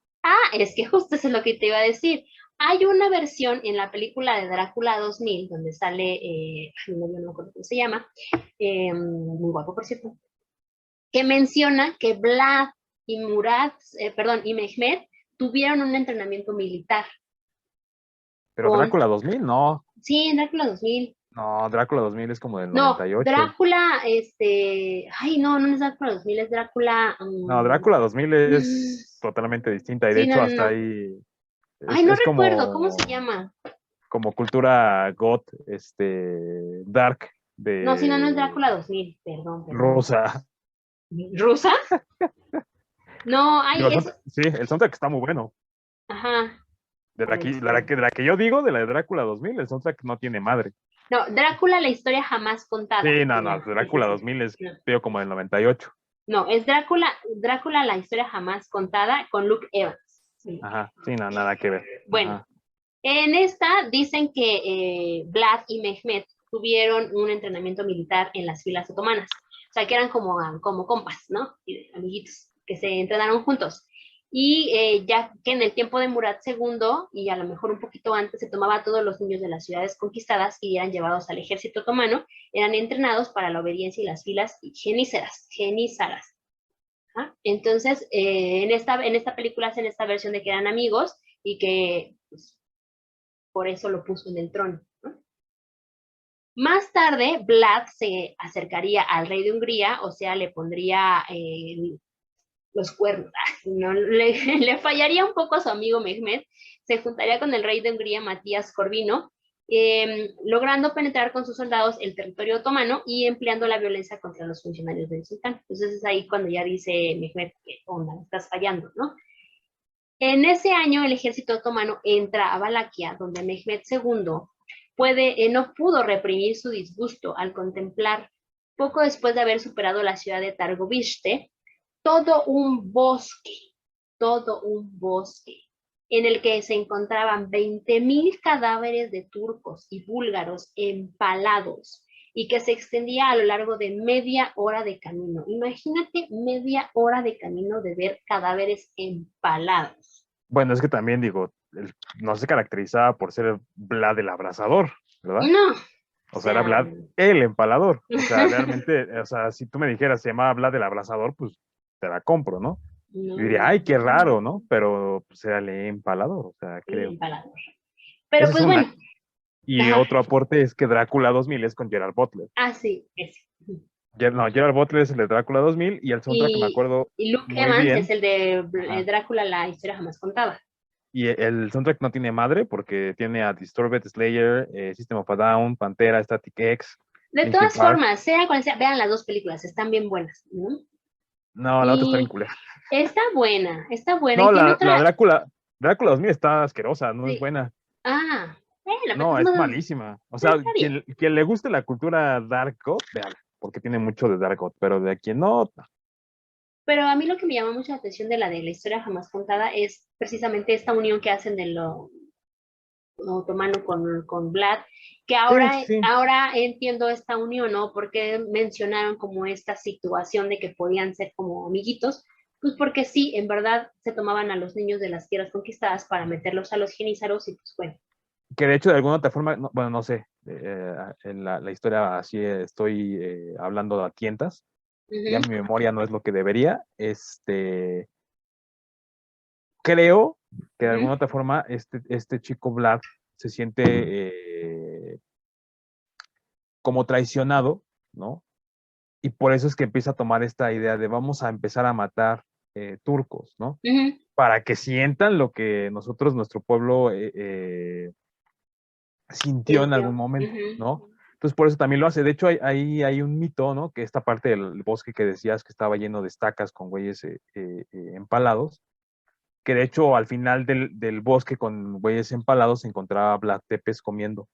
Es que justo eso es lo que te iba a decir. Hay una versión en la película de Drácula 2000, donde sale, no me acuerdo cómo se llama, muy guapo por cierto, que menciona que Vlad y perdón, y Mehmed tuvieron un entrenamiento militar Pero con, Drácula 2000, no. sí, en Drácula 2000. No, Drácula 2000 es como del No, 98. Drácula, ay, no, no es Drácula 2000, es Drácula, No, Drácula 2000 mm, es totalmente distinta y de sí, no, hecho no, hasta no. ahí Ay, no es recuerdo, ¿cómo se llama? como cultura goth, dark No, sí, no, no es de Drácula 2000, perdón, perdón. rusa. ¿Rusa? No, Digo, ay, es, sí, el soundtrack está muy bueno. ajá, De a la ver, que, la, espera. que, de la que yo digo, de la de Drácula 2000, el soundtrack no tiene madre. No, Drácula, la historia jamás contada, Sí, no, se no, llama, ese Drácula es el, 2000 es no. tío como del 98. No, es Drácula, la historia jamás contada con Luke Evans. Sí. Ajá, sí, no, nada que ver. Bueno, Ajá. en esta dicen que Vlad y Mehmet tuvieron un entrenamiento militar en las filas otomanas. O sea, que eran como compas, ¿no? Y amiguitos, que se entrenaron juntos. Y ya que en el tiempo de Murat II, y a lo mejor un poquito antes, se tomaba a todos los niños de las ciudades conquistadas y eran llevados al ejército otomano, eran entrenados para la obediencia y las filas genízaras. ¿Ah? Entonces, en esta película hacen esta versión de que eran amigos y que pues, por eso lo puso en el trono, ¿no? Más tarde, Vlad se acercaría al rey de Hungría, o sea, le pondría los cuernos, no, le fallaría un poco a su amigo Mehmed, se juntaría con el rey de Hungría, Matías Corvino, logrando penetrar con sus soldados el territorio otomano y empleando la violencia contra los funcionarios del sultán. Entonces es ahí cuando ya dice Mehmed, ¿qué onda? Estás fallando, ¿no? En ese año el ejército otomano entra a Valaquia, donde Mehmed II no pudo reprimir su disgusto al contemplar, poco después de haber superado la ciudad de Targoviste, todo un bosque, todo un bosque. en el que se encontraban 20.000 cadáveres de turcos y búlgaros empalados y que se extendía a lo largo de media hora de camino. Imagínate media hora de camino de ver cadáveres empalados. Bueno, es que también digo, no se caracterizaba por ser Vlad el abrasador, ¿verdad? No, o O sea, era sea, Vlad el empalador. O sea, realmente, o sea, si tú me dijeras se llamaba Vlad el abrasador, pues te la compro, ¿no? no, Yo diría, ay, qué raro, ¿no? Pero pues era el empalador, o sea, creo. empalador. Pero Esa es pues una. bueno, Y ajá, otro aporte es que Drácula 2000 es con Gerard Butler. sí, ese. No, Gerard Butler es el de Drácula 2000 y el soundtrack que me Y, acuerdo y Luke muy Evans es bien. el de Ajá. Drácula, la historia jamás contada. Y el soundtrack no tiene madre porque tiene a Disturbed, Slayer, System of a Down, Pantera, Static X, De Linkin todas Park. formas, sea cual sea, vean las dos películas, están bien buenas, ¿no? No, la otra está bien Y culera. está buena, No, y tiene la otra, Drácula 2000 está asquerosa, no es sí, buena. bueno, pero No, pues es no, malísima. O sea, está bien. quien le guste la cultura Dark God, véala, porque tiene mucho de Dark God, pero de quien no, Pero a mí lo que me llama mucho la atención de la historia jamás contada es precisamente esta unión que hacen de lo otomano con Vlad, que sí, ahora, sí, sí. ahora entiendo esta unión, ¿no? Porque mencionaron como esta situación de que podían ser como amiguitos, pues porque sí, en verdad se tomaban a los niños de las tierras conquistadas para meterlos a los genízaros y pues bueno. Que de hecho, de alguna otra forma, bueno, no sé, en la historia así estoy hablando a tientas, ya Ujú, mi memoria no es lo que debería, creo que de alguna ujú, otra forma este chico Vlad se siente como traicionado, ¿no? Y por eso es que empieza a tomar esta idea de vamos a empezar a matar turcos, ¿no? ujú, Para que sientan lo que nosotros, nuestro pueblo, sintió en algún sintió, momento, ujú, ¿no? Entonces por eso también lo hace. De hecho, hay un mito, ¿no? Que esta parte del bosque que decías que estaba lleno de estacas con güeyes empalados, que de hecho al final del bosque con güeyes empalados se encontraba Vlad Tepes comiendo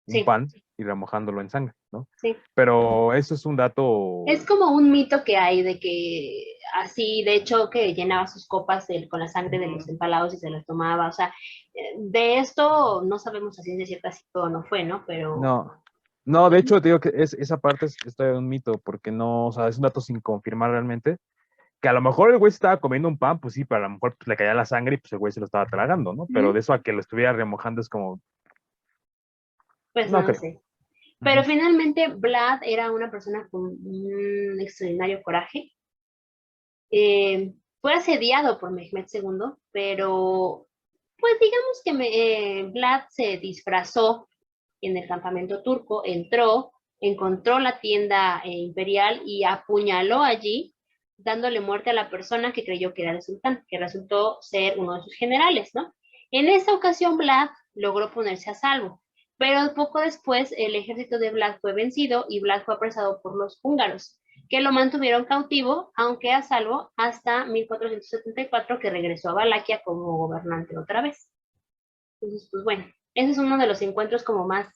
un sí, pan y remojándolo en sangre, ¿no? sí. Pero eso es un dato. Es como un mito que hay de que así, de hecho, que llenaba sus copas con la sangre de los empalados y se las tomaba. O sea, de esto no sabemos a ciencia cierta si todo no fue, ¿no? Pero, No, no, de pues, hecho te digo que esa parte es todavía un mito, porque no, o sea, es un dato sin confirmar realmente, que a lo mejor el güey se estaba comiendo un pan, pues sí, pero a lo mejor pues, le caía la sangre y pues el güey se lo estaba tragando, ¿no? Pero ujú, de eso a que lo estuviera remojando es como, pues no no lo creo. sé. Pero Ujú. finalmente Vlad era una persona con un extraordinario coraje. Fue asediado por Mehmed II, pero pues digamos que Vlad se disfrazó en el campamento turco, entró, encontró la tienda imperial y apuñaló allí, dándole muerte a la persona que creyó que era el sultán, que resultó ser uno de sus generales, ¿no? En esta ocasión Vlad logró ponerse a salvo, pero poco después el ejército de Vlad fue vencido y Vlad fue apresado por los húngaros, que lo mantuvieron cautivo, aunque a salvo, hasta 1474, que regresó a Valaquia como gobernante otra vez. Entonces, pues bueno, ese es uno de los encuentros como más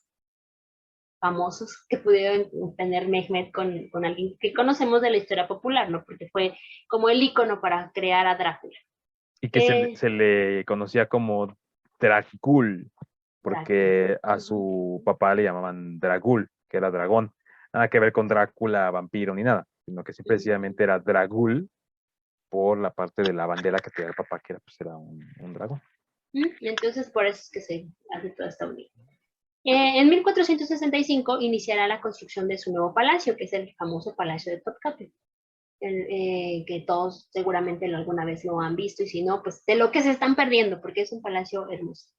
famosos que pudieron tener Mehmed con alguien que conocemos de la historia popular, ¿no? Porque fue como el icono para crear a Drácula. Y que Eh, se le conocía como Dracul, Drácula. porque a Ujú. su papá le llamaban Dragul, que era dragón. Nada que ver con Drácula, vampiro, ni nada, sino que simplemente era Dragul por la parte de la bandera que tenía el papá, que era, pues, era un dragón. Entonces, por eso es que se hace toda esta unión. En 1465 iniciará la construcción de su nuevo palacio, que es el famoso Palacio de Topkapi, que todos seguramente alguna vez lo han visto, y si no, pues de lo que se están perdiendo, porque es un palacio hermoso.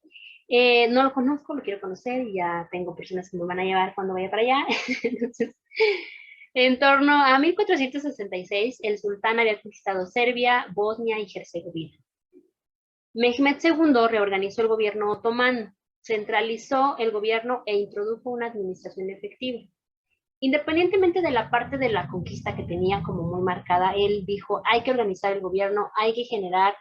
No lo conozco, lo quiero conocer y ya tengo personas que me van a llevar cuando vaya para allá. Entonces, en torno a 1466, el sultán había conquistado Serbia, Bosnia y Herzegovina. Mehmed II reorganizó el gobierno otomano, centralizó el gobierno e introdujo una administración efectiva. Independientemente de la parte de la conquista que tenía como muy marcada, él dijo, hay que organizar el gobierno, hay que generar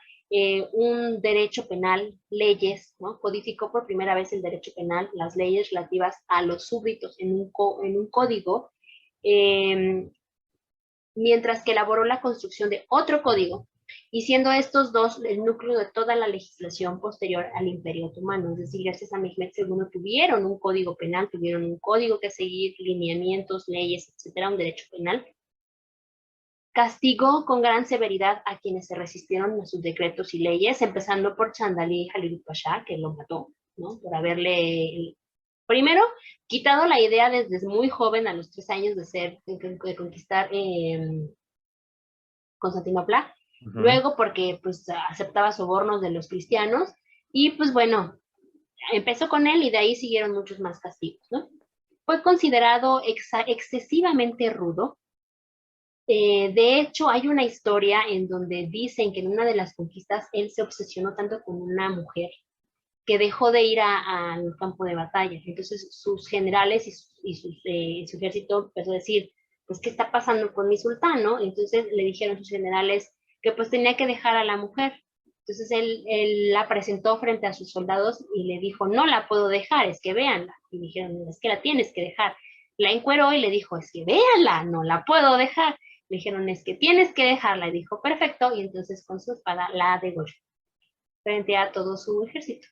un derecho penal, leyes, ¿no? Codificó por primera vez el derecho penal, las leyes relativas a los súbditos en un código, eh, mientras que elaboró la construcción de otro código y siendo estos dos el núcleo de toda la legislación posterior al Imperio Otomano. Es decir, gracias a Mehmed II tuvieron un código penal, tuvieron un código que seguir, lineamientos, leyes, etcétera, un derecho penal. Castigó con gran severidad a quienes se resistieron a sus decretos y leyes, empezando por Chandali Jalil Pasha, que lo mató, ¿no? Por haberle, primero, quitado la idea desde muy joven, a los 3 años, de conquistar Constantinopla. Ujú. Luego, porque pues aceptaba sobornos de los cristianos. Y pues bueno, empezó con él y de ahí siguieron muchos más castigos, ¿no? Fue considerado excesivamente rudo. De hecho, hay una historia en donde dicen que en una de las conquistas él se obsesionó tanto con una mujer que dejó de ir al campo de batalla. Entonces sus generales su ejército empezó a decir, pues, ¿qué está pasando con mi sultán, no? Entonces le dijeron sus generales que pues tenía que dejar a la mujer. Entonces él la presentó frente a sus soldados y le dijo, no la puedo dejar, es que véanla. Y dijeron, es que la tienes que dejar. La encueró y le dijo, es que véanla, no la puedo dejar. Le dijeron, es que tienes que dejarla. Y dijo, perfecto. Y entonces con su espada la degolló frente a todo su ejército.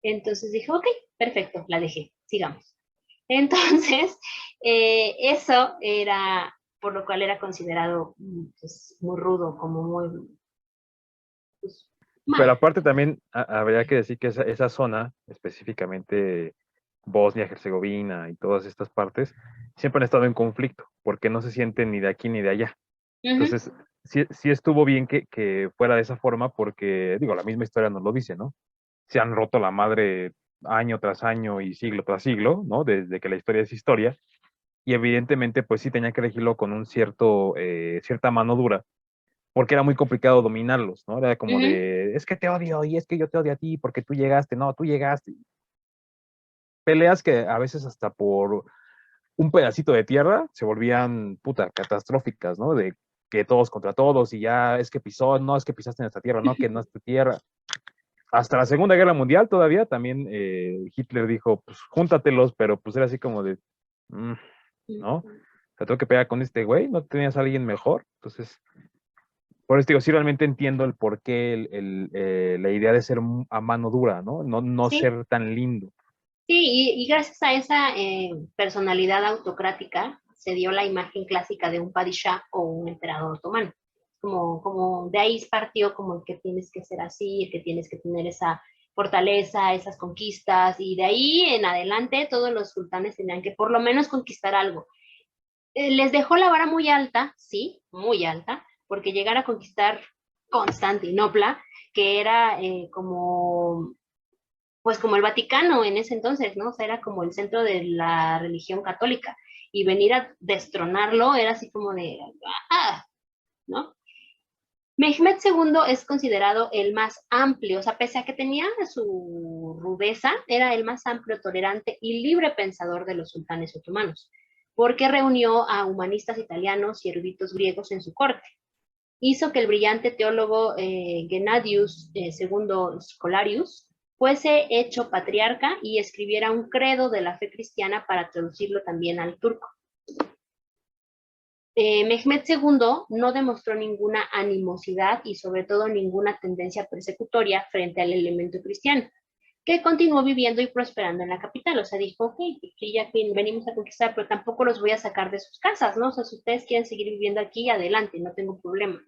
Entonces dije, ok, perfecto, la dejé, sigamos. Entonces, eso era, por lo cual era considerado pues, muy rudo, como muy pues, Pero mal. aparte también habría que decir que esa zona, específicamente Bosnia, Herzegovina y todas estas partes, siempre han estado en conflicto, porque no se sienten ni de aquí ni de allá. Uh -huh, Entonces, sí estuvo bien que fuera de esa forma, porque, digo, la misma historia nos lo dice, ¿no? Se han roto la madre año tras año y siglo tras siglo, ¿no? Desde que la historia es historia, y evidentemente, pues sí tenía que elegirlo con cierta mano dura, porque era muy complicado dominarlos, ¿no? Era uh como -huh, de, es que te odio y es que yo te odio a ti porque tú llegaste, no, tú llegaste. Peleas que a veces hasta por un pedacito de tierra se volvían, puta, catastróficas, ¿no? De que todos contra todos y ya es que pisó, no, es que pisaste en esta tierra, no, que no es tu tierra. Hasta la Segunda Guerra Mundial todavía también Hitler dijo, pues júntatelos, pero pues era así como de, ¿no? O sea, tengo que pegar con este güey, ¿no tenías a alguien mejor? Entonces, por eso digo, sí realmente entiendo el por qué la idea de ser a mano dura, ¿no? No sí, ser tan lindo. sí, y gracias a esa personalidad autocrática se dio la imagen clásica de un padishah o un emperador otomano. Como de ahí partió como el que tienes que ser así, el que tienes que tener esa fortaleza, esas conquistas, y de ahí en adelante todos los sultanes tenían que por lo menos conquistar algo. Les dejó la vara muy alta, sí, muy alta, porque llegar a conquistar Constantinopla, que era pues como el Vaticano en ese entonces, ¿no? O sea, era como el centro de la religión católica, y venir a destronarlo era así como de, ¿no? Mehmed II es considerado el más amplio, o sea, pese a que tenía su rudeza, era el más amplio, tolerante y libre pensador de los sultanes otomanos, porque reunió a humanistas italianos y eruditos griegos en su corte. Hizo que el brillante teólogo Gennadius II Scholarius fuese hecho patriarca y escribiera un credo de la fe cristiana para traducirlo también al turco. Mehmed II no demostró ninguna animosidad y sobre todo ninguna tendencia persecutoria frente al elemento cristiano, que continuó viviendo y prosperando en la capital. O sea, dijo, ok, sí, ya venimos a conquistar, pero tampoco los voy a sacar de sus casas, ¿no? O sea, si ustedes quieren seguir viviendo aquí, adelante, no tengo problema.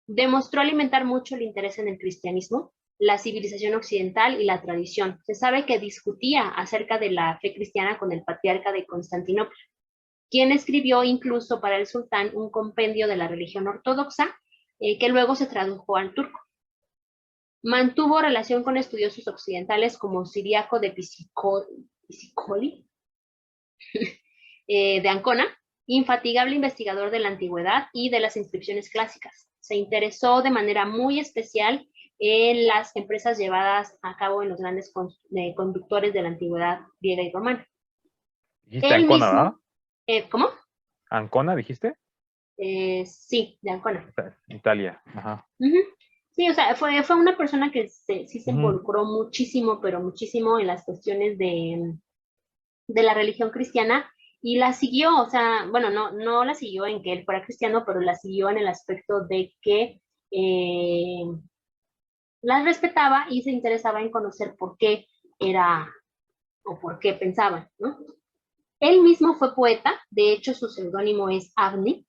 Demostró alimentar mucho el interés en el cristianismo, la civilización occidental y la tradición. Se sabe que discutía acerca de la fe cristiana con el patriarca de Constantinopla, quien escribió incluso para el sultán un compendio de la religión ortodoxa que luego se tradujo al turco. Mantuvo relación con estudiosos occidentales como Ciriaco de Piscoli, de Ancona, infatigable investigador de la antigüedad y de las inscripciones clásicas. Se interesó de manera muy especial en las empresas llevadas a cabo en los grandes conductores de la antigüedad griega y romana. Dijiste Él Ancona, ¿verdad? mismo, ¿cómo? Ancona, dijiste. Sí, de Ancona. Italia. Ajá. Uh -huh. Sí, o sea, fue una persona que sí se Ujú. involucró muchísimo, pero muchísimo en las cuestiones de la religión cristiana, y la siguió, o sea, bueno, no la siguió en que él fuera cristiano, pero la siguió en el aspecto de que las respetaba y se interesaba en conocer por qué era o por qué pensaban, ¿no? Él mismo fue poeta, de hecho su seudónimo es Avni.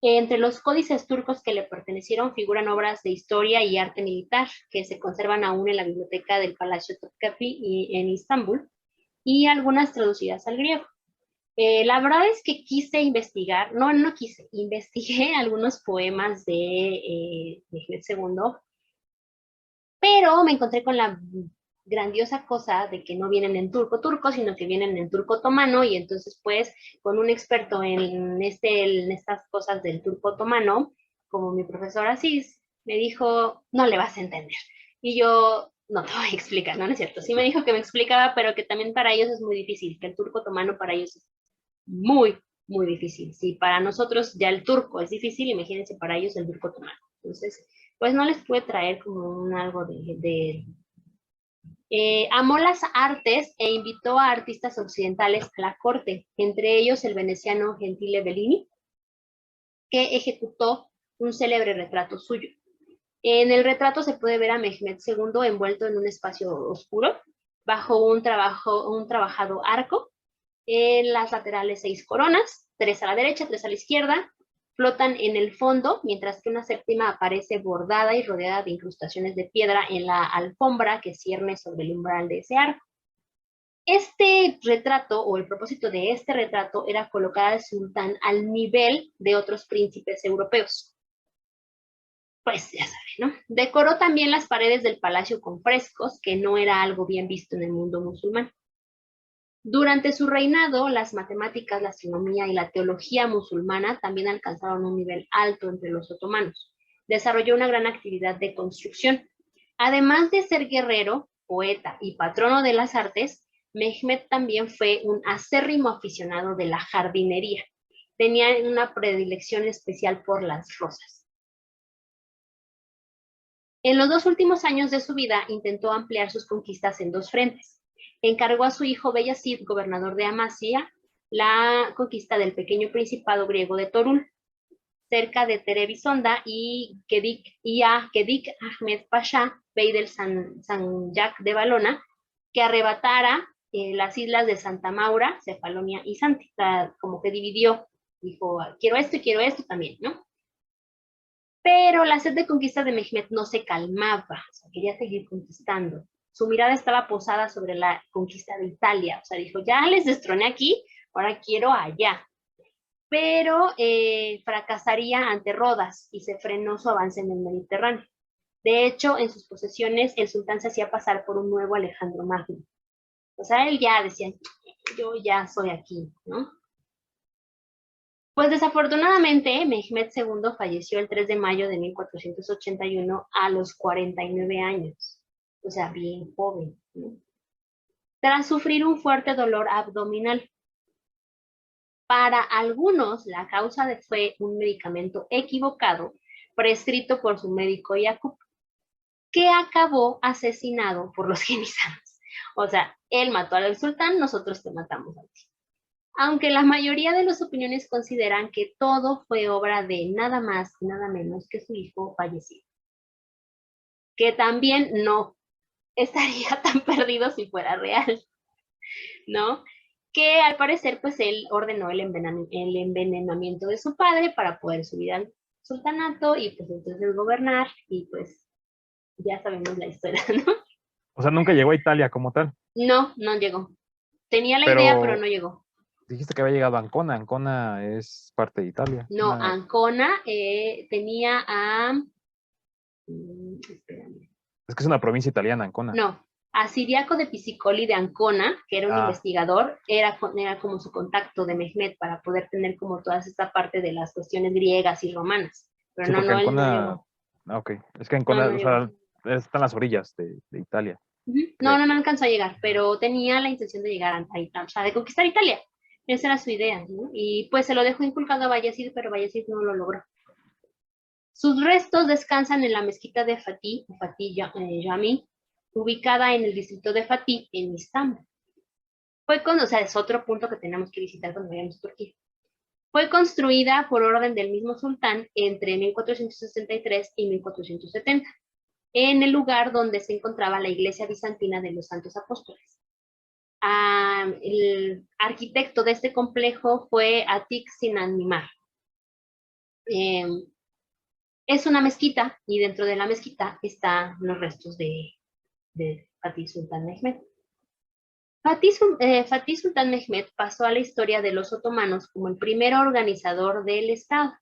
Entre los códices turcos que le pertenecieron figuran obras de historia y arte militar que se conservan aún en la biblioteca del Palacio Topkapi en Istambul y algunas traducidas al griego. La verdad es que quise investigar, no quise, investigué algunos poemas de Mehmed II, pero me encontré con la grandiosa cosa de que no vienen en turco, sino que vienen en turco otomano, y entonces pues con un experto en estas cosas del turco otomano, como mi profesor Asís, me dijo, no le vas a entender. Y yo, no te voy a explicar, no es cierto. Sí me dijo que me explicaba, pero que también para ellos es muy difícil, que el turco otomano para ellos es muy, muy difícil. Si para nosotros ya el turco es difícil, imagínense para ellos el turco otomano. Entonces, pues no les puede traer como algo de amó las artes e invitó a artistas occidentales a la corte, entre ellos el veneciano Gentile Bellini, que ejecutó un célebre retrato suyo. En el retrato se puede ver a Mehmed II envuelto en un espacio oscuro, bajo un trabajado arco. En las laterales 6 coronas, 3 a la derecha, 3 a la izquierda, flotan en el fondo, mientras que una séptima aparece bordada y rodeada de incrustaciones de piedra en la alfombra que cierne sobre el umbral de ese arco. Este retrato, o el propósito de este retrato, era colocar al sultán al nivel de otros príncipes europeos. Pues ya saben, ¿no? Decoró también las paredes del palacio con frescos, que no era algo bien visto en el mundo musulmán. Durante su reinado, las matemáticas, la astronomía y la teología musulmana también alcanzaron un nivel alto entre los otomanos. Desarrolló una gran actividad de construcción. Además de ser guerrero, poeta y patrono de las artes, Mehmed también fue un acérrimo aficionado de la jardinería. Tenía una predilección especial por las rosas. En los 2 últimos años de su vida intentó ampliar sus conquistas en 2 frentes. Encargó a su hijo Beyazid, gobernador de Amasya, la conquista del pequeño principado griego de Torul, cerca de Trebisonda, y a Kedik Ahmed Pasha, bey del Sanjak de Valona, que arrebatara las islas de Santa Maura, Cefalonia y Santi. O sea, como que dividió, dijo, quiero esto y quiero esto también, ¿no? Pero la sed de conquista de Mehmed no se calmaba, o sea, quería seguir conquistando. Su mirada estaba posada sobre la conquista de Italia, o sea, dijo, ya les destroné aquí, ahora quiero allá. Pero fracasaría ante Rodas y se frenó su avance en el Mediterráneo. De hecho, en sus posesiones, el sultán se hacía pasar por un nuevo Alejandro Magno. O sea, él ya decía, yo ya soy aquí, ¿no? Pues desafortunadamente, Mehmed II falleció el 3 de mayo de 1481 a los 49 años, o sea, bien joven, ¿no? Tras sufrir un fuerte dolor abdominal. Para algunos, la causa fue un medicamento equivocado prescrito por su médico Yacob, que acabó asesinado por los genizanos. O sea, él mató al sultán, nosotros te matamos a ti. Aunque la mayoría de las opiniones consideran que todo fue obra de nada más y nada menos que su hijo fallecido, que también no estaría tan perdido si fuera real, ¿no? Que al parecer pues él ordenó el envenenamiento de su padre para poder subir al sultanato y pues entonces gobernar, y pues ya sabemos la historia, ¿no? O sea, nunca llegó a Italia como tal. No, no llegó. Tenía la idea, pero Pero no llegó. dijiste que había llegado a Ancona. Ancona es parte de Italia. No, Ancona tenía a... espérame. Es que es una provincia italiana, Ancona. No, a Ciriaco de Piscicoli de Ancona, que era un investigador, era como su contacto de Mehmed para poder tener como toda esta parte de las cuestiones griegas y romanas. Pero Sí, porque él no Ancona. llegó. Ok. Es que Ancona, No o llegó. sea, está en las orillas de Italia, No, creo. no alcanzó a llegar, pero tenía la intención de llegar a Italia, o sea, de conquistar Italia. Esa era su idea, ¿no? Y pues se lo dejó inculcado a Bayezid, pero Bayezid no lo logró. Sus restos descansan en la mezquita de Fatih, Jami, ubicada en el distrito de Fatih, en Istambul. O sea, es otro punto que tenemos que visitar cuando vayamos a Turquía. Fue construida por orden del mismo sultán entre 1463 y 1470, en el lugar donde se encontraba la iglesia bizantina de los Santos Apóstoles. El arquitecto de este complejo fue Atik Sinan Mimar. Es una mezquita y dentro de la mezquita están los restos de Fatih Sultan Mehmed. Fatih Sultan Mehmed pasó a la historia de los otomanos como el primer organizador del Estado.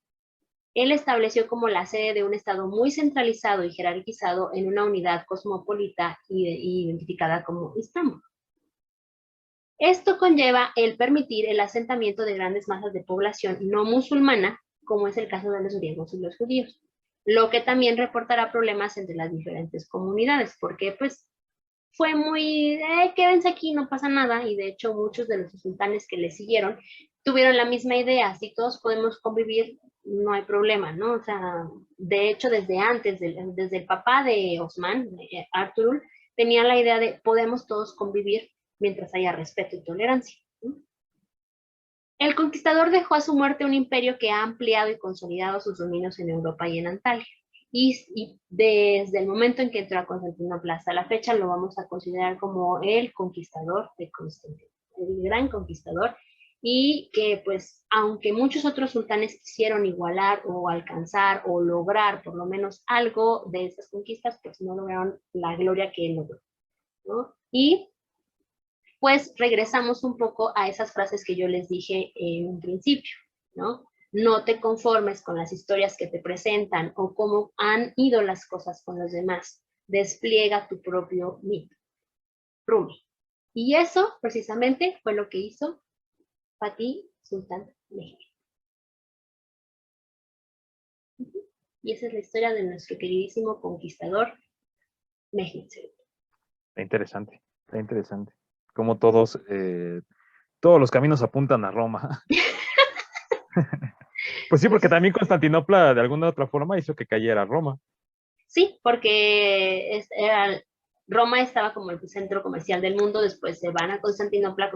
Él estableció como la sede de un Estado muy centralizado y jerarquizado en una unidad cosmopolita identificada como Istambul. Esto conlleva el permitir el asentamiento de grandes masas de población no musulmana, como es el caso de los griegos y los judíos, lo que también reportará problemas entre las diferentes comunidades, porque pues fue muy, quédense aquí, no pasa nada, y de hecho muchos de los sultanes que le siguieron tuvieron la misma idea, si todos podemos convivir, no hay problema, ¿no? O sea, de hecho desde antes, desde el papá de Osman, Arturul, tenía la idea de podemos todos convivir mientras haya respeto y tolerancia, ¿no? El conquistador dejó a su muerte un imperio que ha ampliado y consolidado sus dominios en Europa y en Antalya. Y desde el momento en que entró a Constantinopla hasta la fecha lo vamos a considerar como el conquistador de Constantinopla, el gran conquistador, y que pues aunque muchos otros sultanes quisieron igualar o alcanzar o lograr por lo menos algo de esas conquistas, pues no lograron la gloria que él logró, ¿no? Y pues regresamos un poco a esas frases que yo les dije en un principio, ¿no? No te conformes con las historias que te presentan o cómo han ido las cosas con los demás. Despliega tu propio mito. Rumi. Y eso precisamente fue lo que hizo Fatih Sultan Mehmed. Y esa es la historia de nuestro queridísimo conquistador Mehmed II. Está interesante, está interesante. Como todos los caminos apuntan a Roma. Pues sí, porque también Constantinopla de alguna otra forma hizo que cayera Roma. Sí, porque Roma estaba como el centro comercial del mundo, después se van a Constantinopla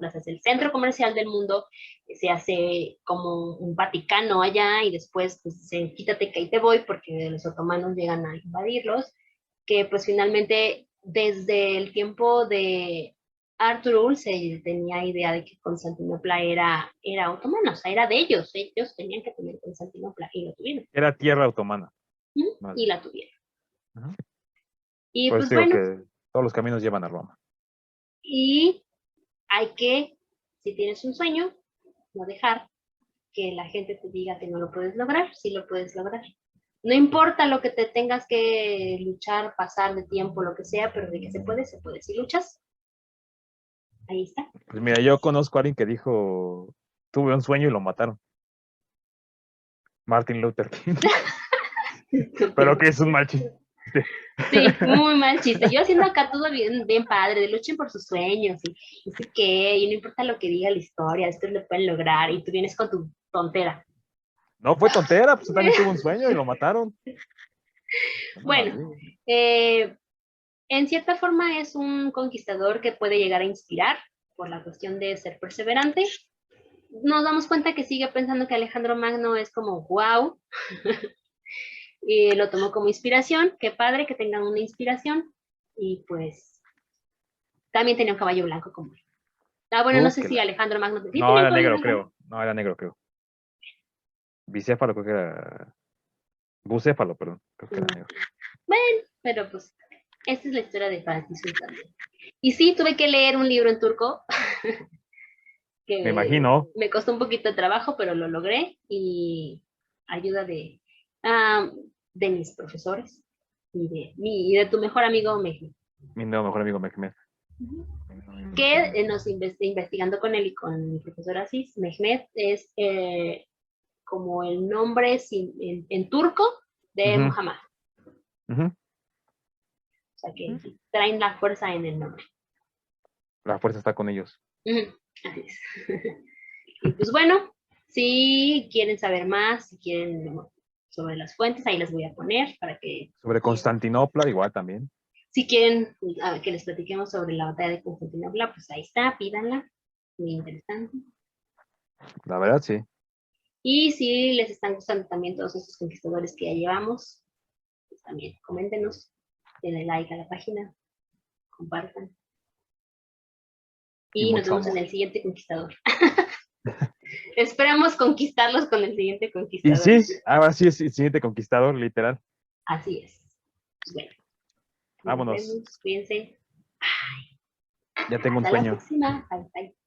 se hace el centro comercial del mundo, se hace como un Vaticano allá y después pues, quítate que ahí te voy porque los otomanos llegan a invadirlos, que pues finalmente desde el tiempo de Arturul se tenía idea de que Constantinopla era otomana, o sea, era de ellos tenían que tener Constantinopla y lo tuvieron. Era tierra otomana. Y la tuvieron. Ajá. Y Pues pues digo bueno, que todos los caminos llevan a Roma. y hay que, si tienes un sueño, no dejar que la gente te diga que no lo puedes lograr, sí lo puedes lograr. No importa lo que te tengas que luchar, pasar de tiempo, lo que sea, pero de que se puede, se puede. Si luchas, ahí está. Pues mira, yo conozco a alguien que dijo, tuve un sueño y lo mataron. Martin Luther King. Pero que es un mal chiste. Sí, muy mal chiste. Yo haciendo acá todo bien, bien padre, de luchen por sus sueños y sé qué, y no importa lo que diga la historia, ustedes lo pueden lograr y tú vienes con tu tontera. No fue tontera, pues también tuvo un sueño y lo mataron. Bueno, en cierta forma es un conquistador que puede llegar a inspirar por la cuestión de ser perseverante. Nos damos cuenta que sigue pensando que Alejandro Magno es como wow, y lo tomó como inspiración. Qué padre que tengan una inspiración. Y pues también tenía un caballo blanco como él. Bueno, no sé si Alejandro Magno sí no, era negro, creo. No, era negro, creo. Bicéfalo, creo que era. Bucéfalo, perdón. Creo que era negro. Bueno, pero pues esta es la historia de Fatih Sultan. Y sí, tuve que leer un libro en turco. Que me imagino. Me costó un poquito de trabajo, pero lo logré y ayuda de mis profesores y de tu mejor amigo Mehmet. Mi mejor amigo Mehmet. Que nos investigando con él y con mi profesor Asís, Mehmet es como el nombre en turco de Muhammad. O sea que traen la fuerza en el nombre. La fuerza está con ellos. Así es. Y pues bueno, si quieren saber más, si quieren sobre las fuentes, ahí las voy a poner para que... Sobre Constantinopla, igual también. Si quieren que les platiquemos sobre la batalla de Constantinopla, pues ahí está, pídanla. Muy interesante. La verdad, sí. Y si les están gustando también todos estos conquistadores que ya llevamos, pues también coméntenos, denle like a la página, compartan. Y Y nos mucho vemos amor. en el siguiente conquistador. Esperamos conquistarlos con el siguiente Y conquistador. sí, ahora sí es el siguiente conquistador, literal. Así es. Bueno, nos Vámonos. vemos, cuídense. Ya tengo un Hasta la sueño. próxima. Bye, bye.